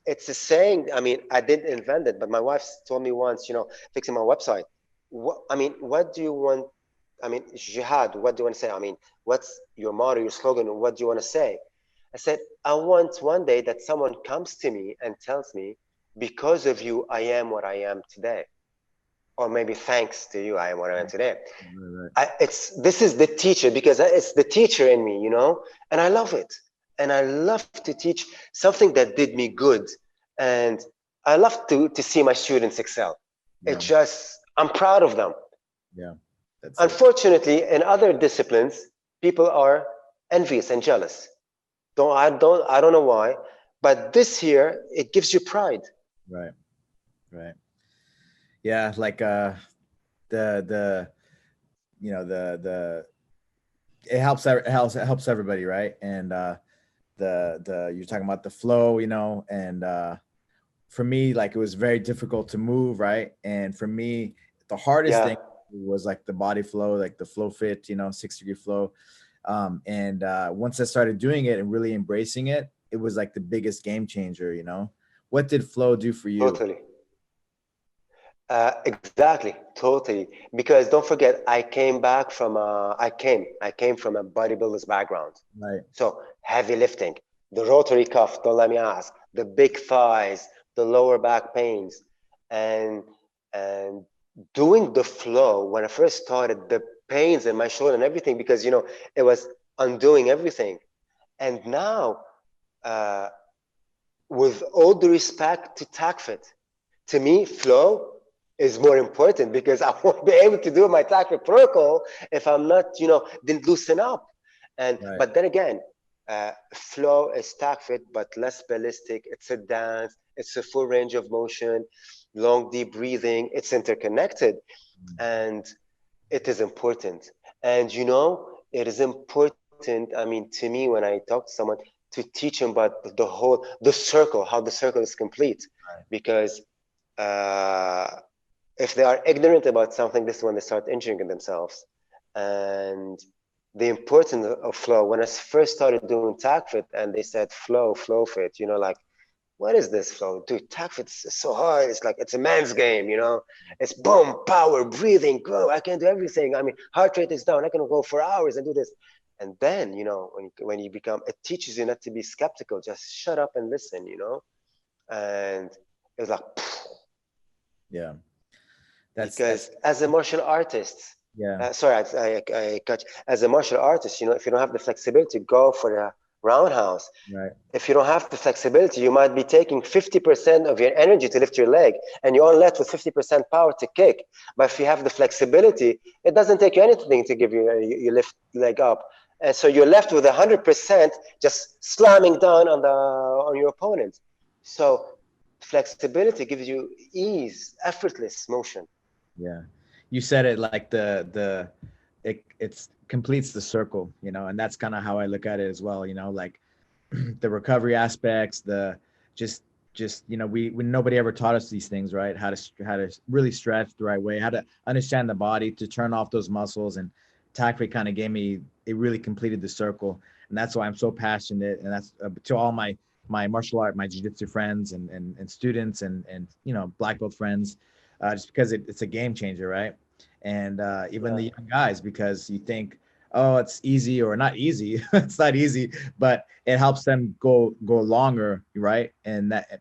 It's a saying. I didn't invent it, but my wife told me once, fixing my website. What do you want? Jihad, what do you want to say? What's your motto, your slogan? What do you want to say? I said, I want one day that someone comes to me and tells me, because of you, I am what I am today. Or maybe thanks to you, I am what I am today. Right. This is the teacher, because it's the teacher in me, and I love it. And I love to teach something that did me good. And I love to see my students excel. Yeah. I'm proud of them. Yeah. That's it. Unfortunately, in other disciplines, people are envious and jealous. I don't know why, but this here, it gives you pride. Right. Right. Yeah. Like the the it helps everybody, right? And the you're talking about the flow, and for me, like, it was very difficult to move, right? And for me, the hardest Yeah, thing was like the body flow, like the flow fit, 6-degree flow. And once I started doing it and really embracing it, it was like the biggest game changer. What did flow do for you? totally. Exactly, totally. Because don't forget, I came from a bodybuilder's background. Right. So heavy lifting, the rotary cuff, don't let me ask, the big thighs, the lower back pains, and and doing the flow when I first started, the pains in my shoulder and everything, because it was undoing everything. And now, uh, with all the respect to TACFIT, to me, flow is more important, because I won't be able to do my TACFIT protocol if I'm not, didn't loosen up. And Right. but then again, Flow is TACFIT, but less ballistic. It's a dance. It's a full range of motion, long, deep breathing. It's interconnected, and it is important. And it is important. I mean, to me, when I talk to someone, to teach them about the circle, how the circle is complete, Right. because if they are ignorant about something, this is when they start injuring themselves. And the importance of flow. When I first started doing TACFIT, and they said flow fit, like, what is this flow? Dude, TACFIT is so hard. It's like, it's a man's game, It's boom, power, breathing, go. I can do everything. I mean, heart rate is down. I can go for hours and do this. And then, when you become, it teaches you not to be skeptical. Just shut up and listen, And it was like, Yeah. Because as a martial artist, yeah. sorry, I cut you. As a martial artist, if you don't have the flexibility, go for the roundhouse. Right. If you don't have the flexibility, you might be taking 50% of your energy to lift your leg, and you're only left with 50% power to kick. But if you have the flexibility, it doesn't take you anything to give you lift leg up, and so you're left with 100% just slamming down on your opponent. So flexibility gives you ease, effortless motion. Yeah. You said it like it's completes the circle, and that's kind of how I look at it as well, like the recovery aspects, the just we nobody ever taught us these things, right? How to really stretch the right way, how to understand the body, to turn off those muscles. And TACFIT kind of it really completed the circle. And that's why I'm so passionate. And that's to all my martial art, my jiu-jitsu friends and students and black belt friends, just because it's a game changer, right? And even the young guys, because you think, oh, it's easy or not easy. It's not easy, but it helps them go longer, right? And that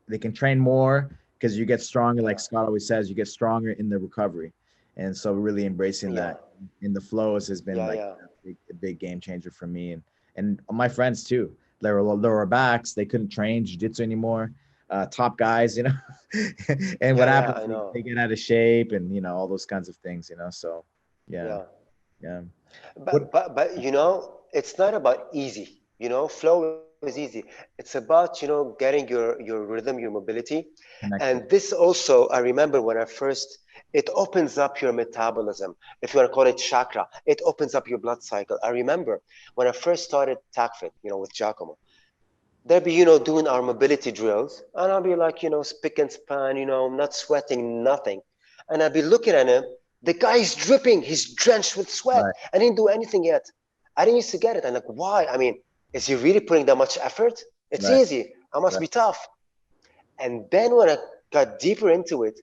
they can train more because you get stronger. Like Scott always says, you get stronger in the recovery. And so really embracing that in the flows has been a big game changer for me and my friends too. They were lower backs. They couldn't train jiu-jitsu anymore. Top guys, and what happens? They get out of shape and, all those kinds of things, so yeah. But it's not about easy. Flow is easy. It's about getting your rhythm, your mobility, and this also I remember when I first. It opens up your metabolism. If you want to call it chakra, it opens up your blood cycle. I remember when I first started TACFIT, with Giacomo. They'd be, doing our mobility drills, and I'll be like, spick and span, not sweating, nothing. And I'd be looking at him. The guy's dripping. He's drenched with sweat. Right. I didn't do anything yet. I didn't used to get it. I'm like, why? I mean, is he really putting that much effort? It's easy. I must be tough. And then when I got deeper into it,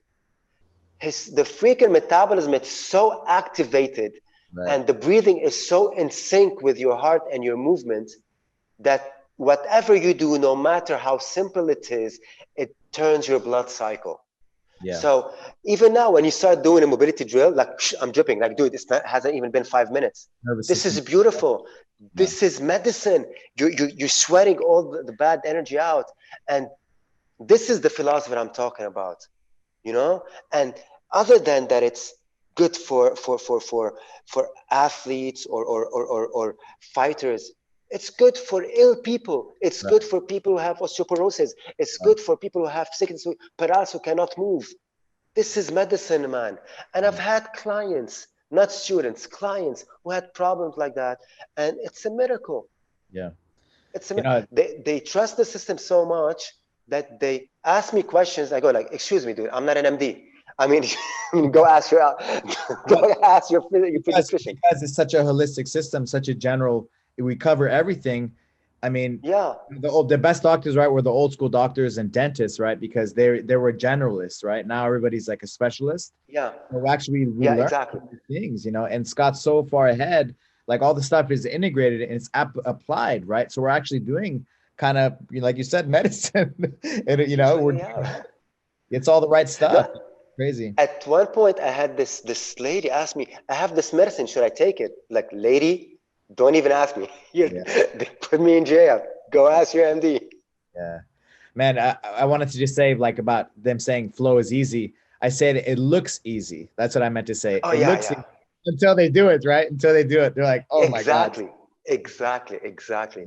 the freaking metabolism is so activated, and the breathing is so in sync with your heart and your movement that whatever you do, no matter how simple it is, it turns your blood cycle. Yeah. So even now, when you start doing a mobility drill, like I'm dripping, like dude, hasn't even been 5 minutes. This is beautiful. This is medicine. You're sweating all the bad energy out, and this is the philosophy I'm talking about. And other than that, it's good for athletes or fighters. It's good for ill people. It's good for people who have osteoporosis. It's good for people who have sickness, paralysis, who cannot move. This is medicine, man. And I've had clients, not students, clients who had problems like that, and it's a miracle. Yeah. It's they trust the system so much that they ask me questions. I go like, "Excuse me, dude, I'm not an MD. I mean, go ask your pediatrician." Because it's such a holistic system, such a general. We cover everything. I mean, the best doctors, right, were the old school doctors and dentists, right, because they were generalists, right. Now everybody's like a specialist. So actually, we learn things, And Scott's so far ahead. Like all the stuff is integrated and it's applied, right? So we're actually doing kind of, like you said, medicine, and it's all the right stuff. No, crazy. At one point, I had this lady ask me, "I have this medicine. Should I take it?" Like, lady, don't even ask me. They put me in jail. Go ask your MD. Yeah, man. I wanted to just say like about them saying flow is easy. I said it looks easy. That's what I meant to say. Oh, it looks easy until they do it, right? Until they do it, they're like, oh my God. exactly, exactly.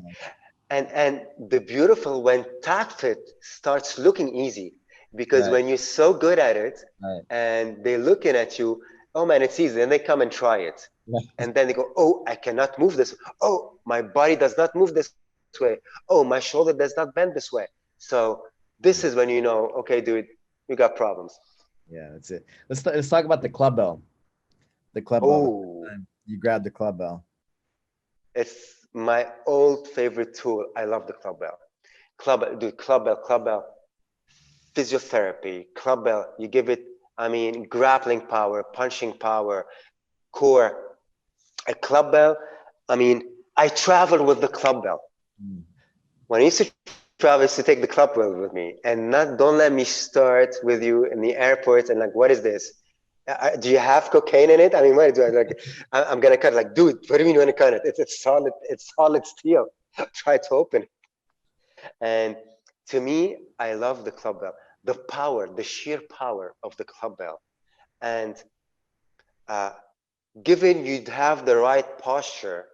And the beautiful when TACFIT starts looking easy, because Right. when you're so good at it Right. and they're looking at you, oh man, it's easy, and they come and try it. Right. And then they go, oh, I cannot move this. Oh, my body does not move this way. Oh, my shoulder does not bend this way. So this is when you know, okay, dude, you got problems. Yeah, that's it. Let's talk about the club bell. The club bell. Oh, You grab the club bell. it's my old favorite tool. I love the clubbell. Dude, clubbell, physiotherapy, clubbell. You give it, I mean, grappling power, punching power, core. A clubbell. I mean, I traveled with the clubbell. Mm. When I used to travel, I used to take the clubbell with me, and not don't let me start with you in the airport and like, what is this? Do you have cocaine in it? I mean, what do I like? I'm gonna cut it. Like, dude, what do you mean you want to cut it? It's solid. It's solid steel. Try to open it. And to me, I love the clubbell. The power, the sheer power of the clubbell, and uh, given you'd have the right posture,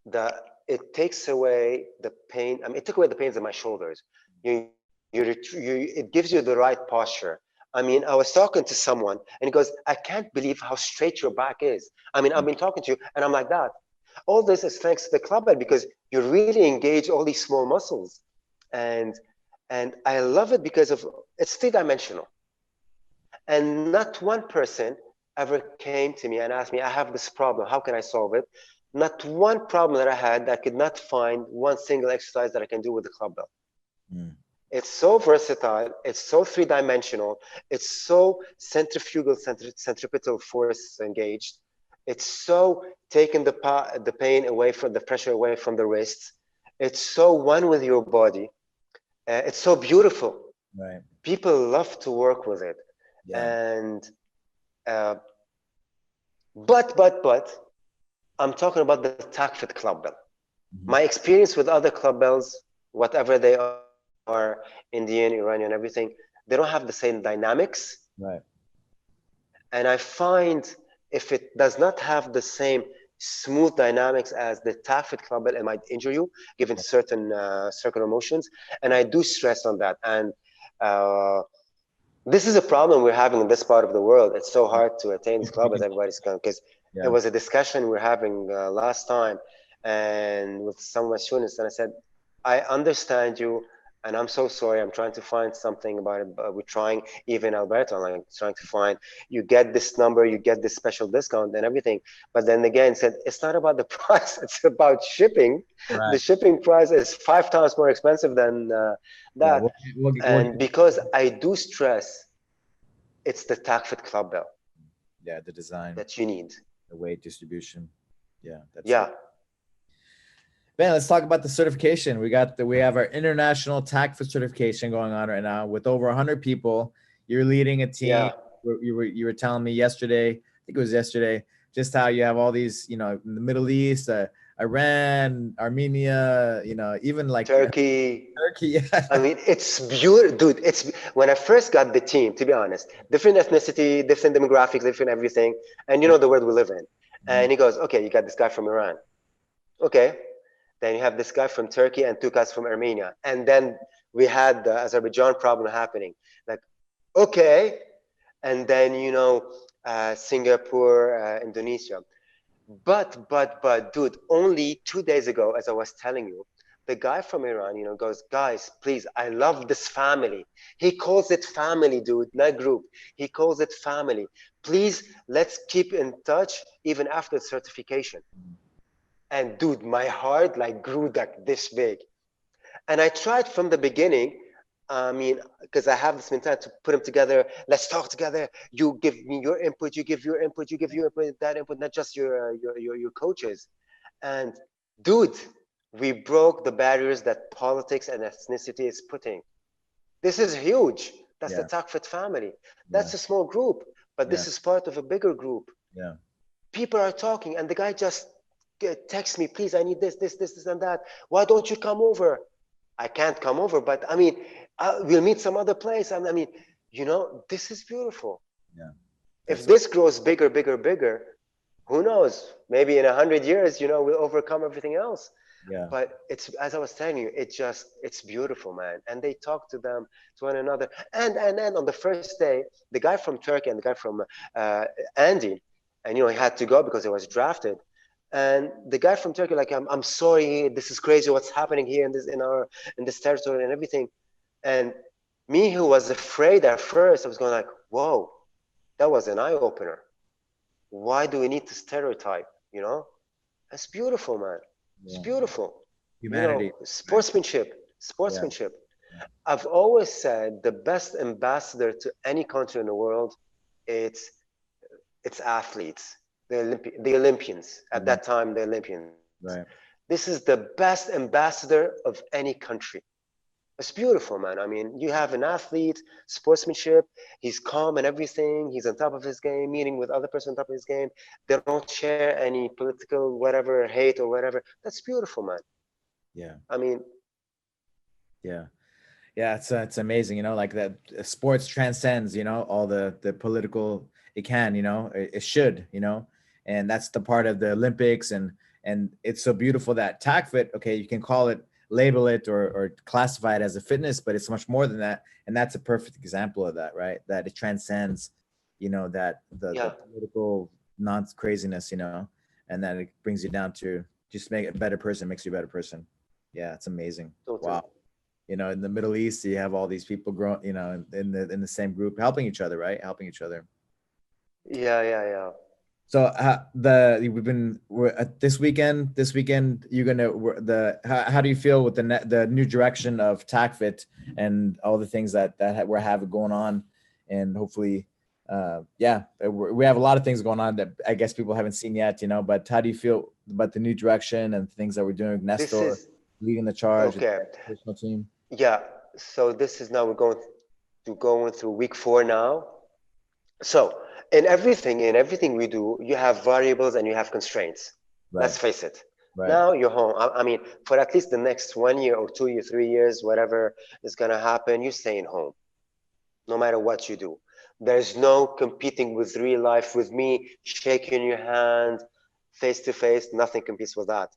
the it takes away the pain. I mean, it took away the pains in my shoulders. It gives you the right posture. I mean, I was talking to someone and he goes, I can't believe how straight your back is. I mean, I've been talking to you and I'm like that. All this is thanks to the clubbell because you really engage all these small muscles. And and I love it because of it's three-dimensional. And not one person ever came to me and asked me, I have this problem, how can I solve it? Not one problem that I had that I could not find one single exercise that I can do with the clubbell. Mm. It's so versatile, it's so three-dimensional, it's so centripetal force engaged, it's so taking the pain away from the pressure away from the wrists, it's so one with your body, it's so beautiful. Right. People love to work with it. Yeah. And uh, but I'm talking about the TACFIT club bell. Mhm. My experience with other club bells, whatever they are, Indian, Iranian, everything, they don't have the same dynamics. Right. And I find if it does not have the same smooth dynamics as the TACFIT club bell, it might injure you given certain circular motions. And I do stress on that. And uh, this is a problem we're having in this part of the world. It's so hard to attain these club as everybody's going because it Yeah. was a discussion we're having last time and with some of my students, and I said, I understand you, and I'm so sorry. I'm trying to find something about it. But we're trying, even Alberto, like trying to find. You get this number, you get this special discount and everything. But then again, said it's not about the price. It's about shipping. The Right. shipping price is 5 times more expensive than Yeah. that. And because I do stress, it's the TACFIT club bell yeah, the design, that you need. the weight distribution. Yeah, that's good. Yeah, Ben, let's talk about the certification. We have our international TACFIT certification going on right now with over 100 people. You're leading a team. yeah. You were telling me yesterday, I think it was yesterday, just how you have all these, in the Middle East, Iran, Armenia, even like Turkey. Turkey. Yeah. I mean, it's beautiful, dude. It's when I first got the team, to be honest, different ethnicity, different demographics, different everything, and you know the world we live in. Mhm. And he goes, okay, you got this guy from Iran. Okay, then you have this guy from Turkey and two guys from Armenia, and then we had the Azerbaijan problem happening. Like, okay, and then Singapore, Indonesia. But, dude, only 2 days ago, as I was telling you, the guy from Iran, goes, guys, please, I love this family. He calls it family, dude, not group. He calls it family. Please, let's keep in touch even after certification. And dude, my heart like grew like this big. And I tried from the beginning. I mean, because I have this mentality to put them together. Let's talk together. You give me your input. You give your input. You give your input. That input, not just your coaches. And dude, we broke the barriers that politics and ethnicity is putting. This is huge. That's the Yeah. TACFIT family. Yeah. That's a small group, but Yeah. this is part of a bigger group. Yeah. People are talking, and the guy just texts me, please, I need this, and that. Why don't you come over? I can't come over, but I mean, we'll meet some other place. I mean, this is beautiful. Yeah. If That's this grows bigger, bigger, bigger, who knows? Maybe in 100 years, we'll overcome everything else. Yeah. But it's, as I was telling you, it's beautiful, man. And they talk to one another. And on the first day, the guy from Turkey and the guy from Andy, and he had to go because he was drafted. And the guy from Turkey, like, I'm sorry, this is crazy, what's happening here in this territory and everything. And me, who was afraid at first, I was going like, whoa, that was an eye opener. Why do we need to stereotype? It's beautiful, man. It's Yeah. beautiful. Humanity. Sportsmanship. Yeah. Sportsmanship. I've always said the best ambassador to any country in the world, it's athletes, the Olympians. At that time, the Olympians. Right. This is the best ambassador of any country. It's beautiful, man. I mean, you have an athlete, sportsmanship. He's calm and everything. He's on top of his game, meeting with other person on top of his game. They don't share any political whatever, hate or whatever. That's beautiful, man. Yeah. I mean, yeah. Yeah, it's amazing, like that sports transcends, all the political, it can, it should, and that's the part of the Olympics, and it's so beautiful that TACFIT, okay, you can call it, label it, or classify it as a fitness, but it's much more than that, and that's a perfect example of that, right? That it transcends, that the political craziness, and that it brings you down to just make a better person, makes you a better person. Yeah, it's amazing. totally. Wow. In the Middle East, you have all these people growing, in the same group, helping each other, right? Helping each other. Yeah. So this weekend you're gonna how do you feel with the new direction of TACFIT and all the things that we're having going on, and hopefully, we have a lot of things going on that I guess people haven't seen yet, but how do you feel about the new direction and things that we're doing? Nestor leading the charge, okay. with the personal team. Yeah. So this is now we're going through week 4 now. So in everything we do, you have variables and you have constraints. Right. Let's face it. Right. Now you're home. I mean, for at least the next 1 year or 2 year, 3 years, whatever is gonna happen, you're staying home, no matter what you do. There's no competing with real life, with me shaking your hand face to face. Nothing competes with that.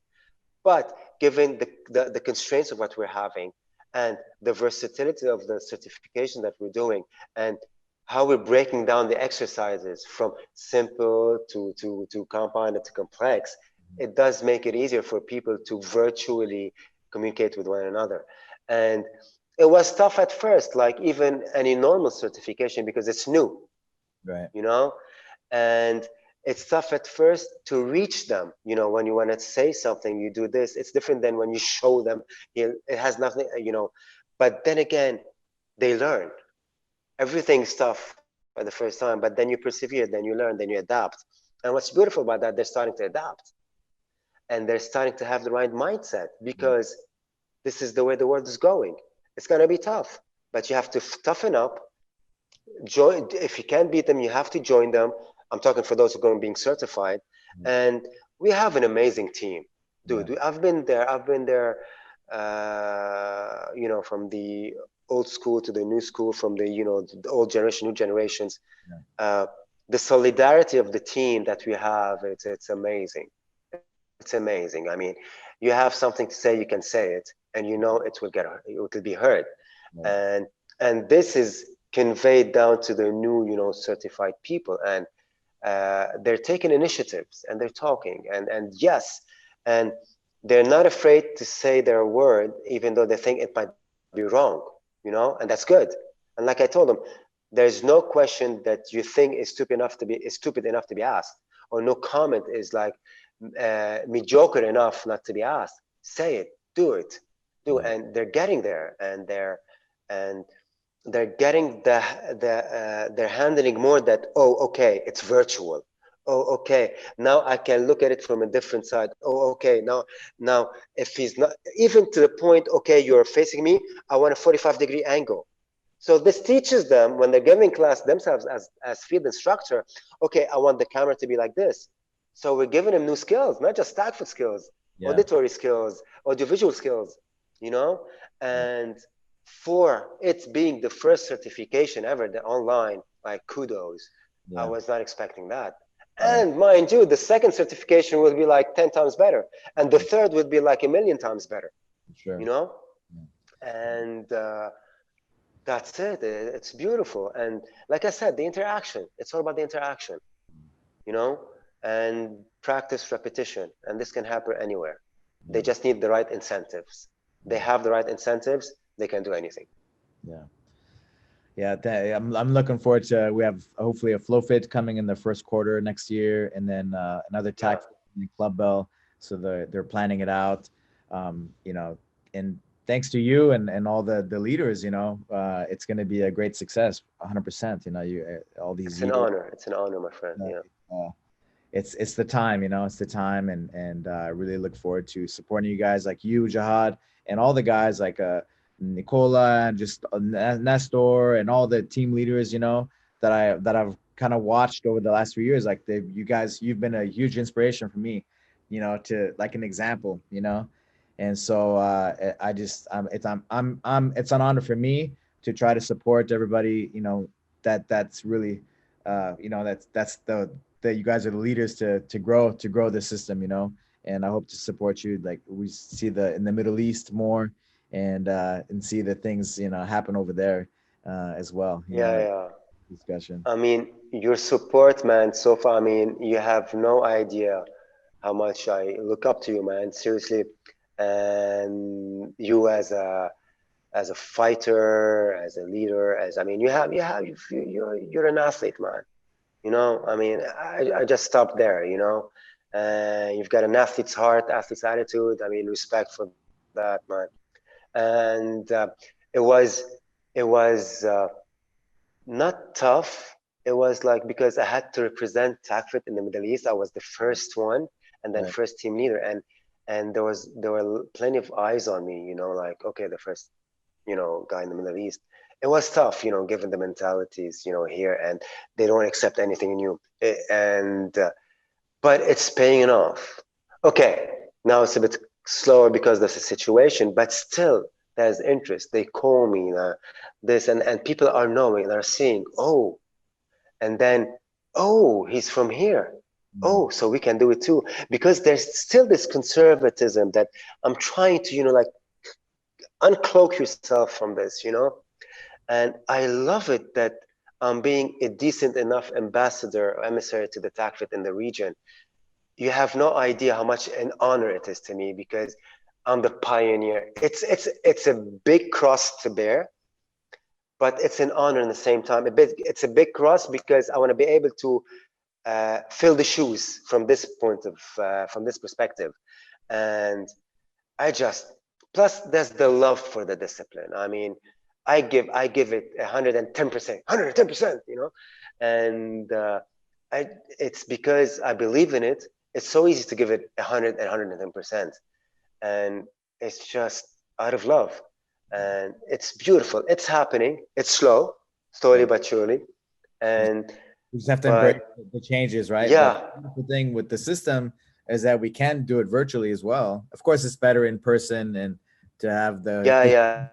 But given the constraints of what we're having and the versatility of the certification that we're doing, and how we're breaking down the exercises from simple to compounded to complex, it does make it easier for people to virtually communicate with one another. And it was tough at first, like even any normal certification, because it's new, right? And it's tough at first to reach them. When you want to say something, you do this. It's different than when you show them. It has nothing, but then again, they learn. Everything's tough at the first time, but then you persevere, then you learn, then you adapt. And what's beautiful about that, they're starting to adapt, and they're starting to have the right mindset, because this is the way the world is going. It's going to be tough, but you have to toughen up. Join. If you can't beat them, you have to join them. I'm talking for those who are going being certified. And we have an amazing team, dude. I've been there, from the old school to the new school, from the old generation, new generations. The solidarity of the team that we have, it's amazing. It's amazing. I mean, you have something to say, you can say it, and it will be heard. And this is conveyed down to the new, certified people, and they're taking initiatives, and they're talking, and yes, and they're not afraid to say their word, even though they think it might be wrong, and that's good. And like I told them, there's no question that you think is stupid enough to be asked, or no comment is like mediocre enough not to be asked. Say it, do it, and they're getting there, and they're getting they're handling more that, oh, okay, it's virtual. Oh, okay, now I can look at it from a different side. Oh, okay, now if he's not, even to the point, okay, you're facing me, I want a 45-degree angle. So this teaches them, when they're giving class themselves as field instructor, okay, I want the camera to be like this. So we're giving them new skills, not just TACFIT skills, auditory skills, audiovisual skills, and for it being the first certification ever, the online, like, kudos. I was not expecting that. And mind you, the second certification will be like 10 times better. And the third would be like 1,000,000 times better, Sure. you know? And that's it. It's beautiful. And like I said, the interaction, it's all about the interaction, you know? And practice repetition. And this can happen anywhere. They just need the right incentives. They have the right incentives, they can do anything. Yeah. Yeah, I'm looking forward to. We have hopefully a FlowFit coming in the first quarter next year, and then another TACFIT and clubbell. So they're planning it out, you know. And thanks to you and all the leaders, you know, it's going to be a great success, 100%. You know, all these. It's an honor. It's an honor, my friend. Yeah. It's the time, you know. It's the time, and I really look forward to supporting you guys like you, Jihad, and all the guys like Nicola and just Nestor and all the team leaders, you know, that I've kind of watched over the last few years. Like you guys, you've been a huge inspiration for me, you know, to like an example, you know. And so it's an honor for me to try to support everybody, you know, that's really, you know, that's that you guys are the leaders to grow the system, you know. And I hope to support you. Like we see in the Middle East more, and see the things, you know, happen over there as well. Yeah. Discussion. I mean, your support, man, so far, I mean, you have no idea how much I look up to you, man, seriously. And you as a fighter, as a leader, I mean, you're an athlete, man. You know, I mean, I just stopped there, you know. You've got an athlete's heart, athlete's attitude. I mean, respect for that, man. And it was not tough. It was like because I had to represent TACFIT in the Middle East. I was the first one, and then first team leader, and there were plenty of eyes on me. You know, like okay, the first, you know, guy in the Middle East. It was tough, you know, given the mentalities, you know, here, and they don't accept anything new. But it's paying off. Okay, now it's a bit slower because there's a situation, but still there's interest. They call me this, and people are knowing, they're seeing, oh, and then, oh, he's from here. Oh, so we can do it too. Because there's still this conservatism that I'm trying to, you know, like uncloak yourself from this, you know. And I love it that I'm being a decent enough ambassador or emissary to the TACFIT in the region. You have no idea how much an honor it is to me because I'm the pioneer. It's a big cross to bear, but it's an honor in the same time. It's a big cross because I want to be able to fill the shoes from this from this perspective. And plus there's the love for the discipline. I mean, I give it 110%, you know, and it's because I believe in it. It's so easy to give it 110%, and it's just out of love, and it's beautiful. It's happening. It's slowly but surely, and we just have to embrace the changes, right? Yeah. The thing with the system is that we can do it virtually as well. Of course, it's better in person and to have the yeah.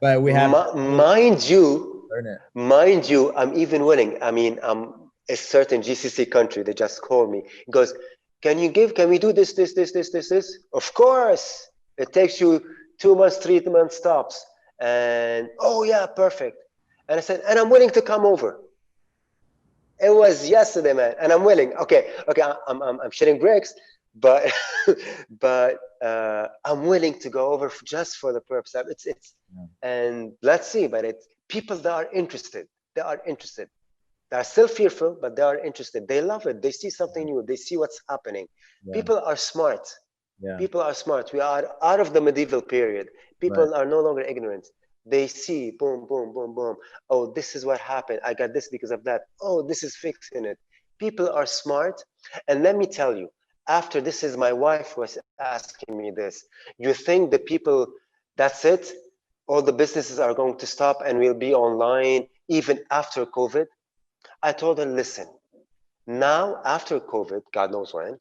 But we have mind you, I'm even willing. I mean, a certain GCC country, they just called me. He goes, can we do this? Of course. It takes you 2 months, 3 months stops. And oh yeah, perfect. And I said, and I'm willing to come over. It was yesterday, man, and I'm willing. Okay, I'm shitting bricks, but I'm willing to go over just for the purpose of it's and let's see. But it's people that are interested. They are interested. They are still fearful, but they are interested. They love it. They see something new. They see what's happening. People are smart. People are smart. We are out of the medieval period. People are no longer ignorant. They see, boom, boom, boom, boom. Oh, this is what happened. I got this because of that. Oh, this is fixing it. People are smart. And let me tell you, after this is my wife was asking me this. You think the people, that's it? All the businesses are going to stop and we'll be online even after COVID? I told her, listen, now after COVID, God knows when,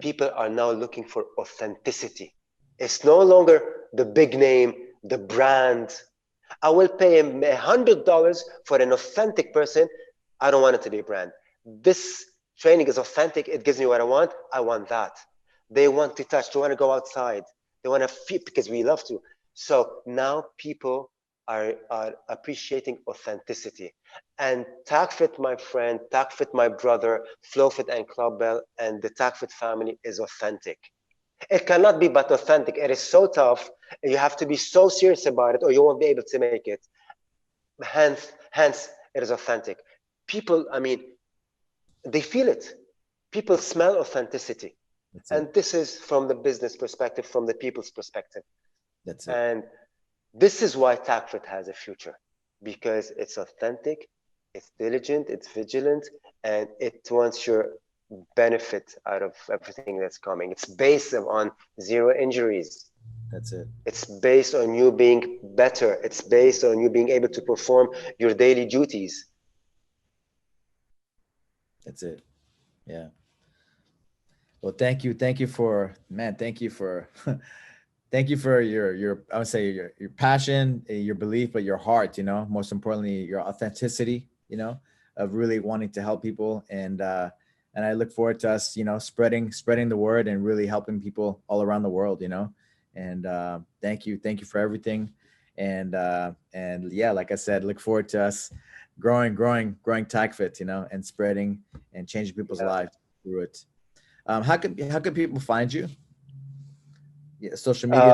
people are now looking for authenticity. It's no longer the big name, the brand. I will pay him $100 for an authentic person. I don't want it to be a brand. This training is authentic, it gives me what I want that. They want to touch, they want to go outside, they want to feel, because we love to. So now people are appreciating authenticity. And TACFIT, my friend, TACFIT, my brother, FlowFit and Clubbell, and the TACFIT family is authentic. It cannot be but authentic. It is so tough. You have to be so serious about it, or you won't be able to make it. Hence, it is authentic. People, I mean, they feel it. People smell authenticity. And this is from the business perspective, from the people's perspective. That's it. And this is why TACFIT has a future, because it's authentic, it's diligent, it's vigilant, and it wants your benefit out of everything that's coming. It's based on zero injuries. That's it. It's based on you being better. It's based on you being able to perform your daily duties. That's it. Yeah. Well, thank you. Thank you for, man, thank you for thank you for your I would say your passion, your belief, but your heart, you know, most importantly, your authenticity, you know, of really wanting to help people. And I look forward to us, you know, spreading the word and really helping people all around the world, you know. And thank you for everything. And yeah, like I said, look forward to us growing TACFIT, you know, and spreading and changing people's lives through it. How can people find you? Yeah, social media.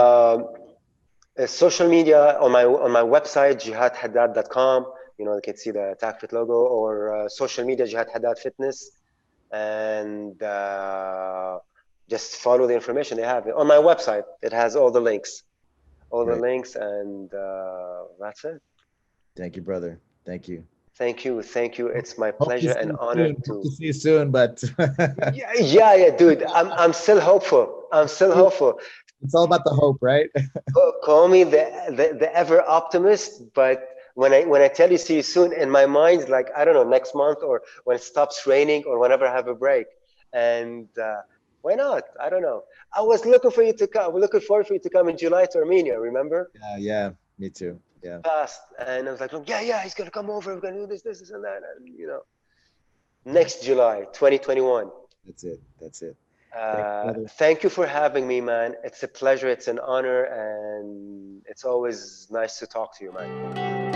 Social media on my website, jihadhaddad.com. You know, you can see the TACFIT logo, or social media, Jihad Haddad Fitness, and just follow the information they have on my website. It has all the links, and that's it. Thank you, brother. Thank you. Thank you. It's my Hope to pleasure see and you honor soon. Hope to. to see you soon, but Yeah, dude. I'm still hopeful. I'm still hopeful. it's all about the hope, right? Call me the ever optimist, but when I tell you see you soon, in my mind, like, I don't know, next month, or when it stops raining, or whenever I have a break. And why not? I don't know. I was looking for you to come. We're looking forward for you to come in July to Armenia. Remember? Yeah, me too. Yeah. Past, and I was like, yeah, he's gonna come over. We're gonna do this, and that, and next July, 2021. That's it. Thank you, brother. Thank you for having me, man. It's a pleasure. It's an honor, and it's always nice to talk to you, man.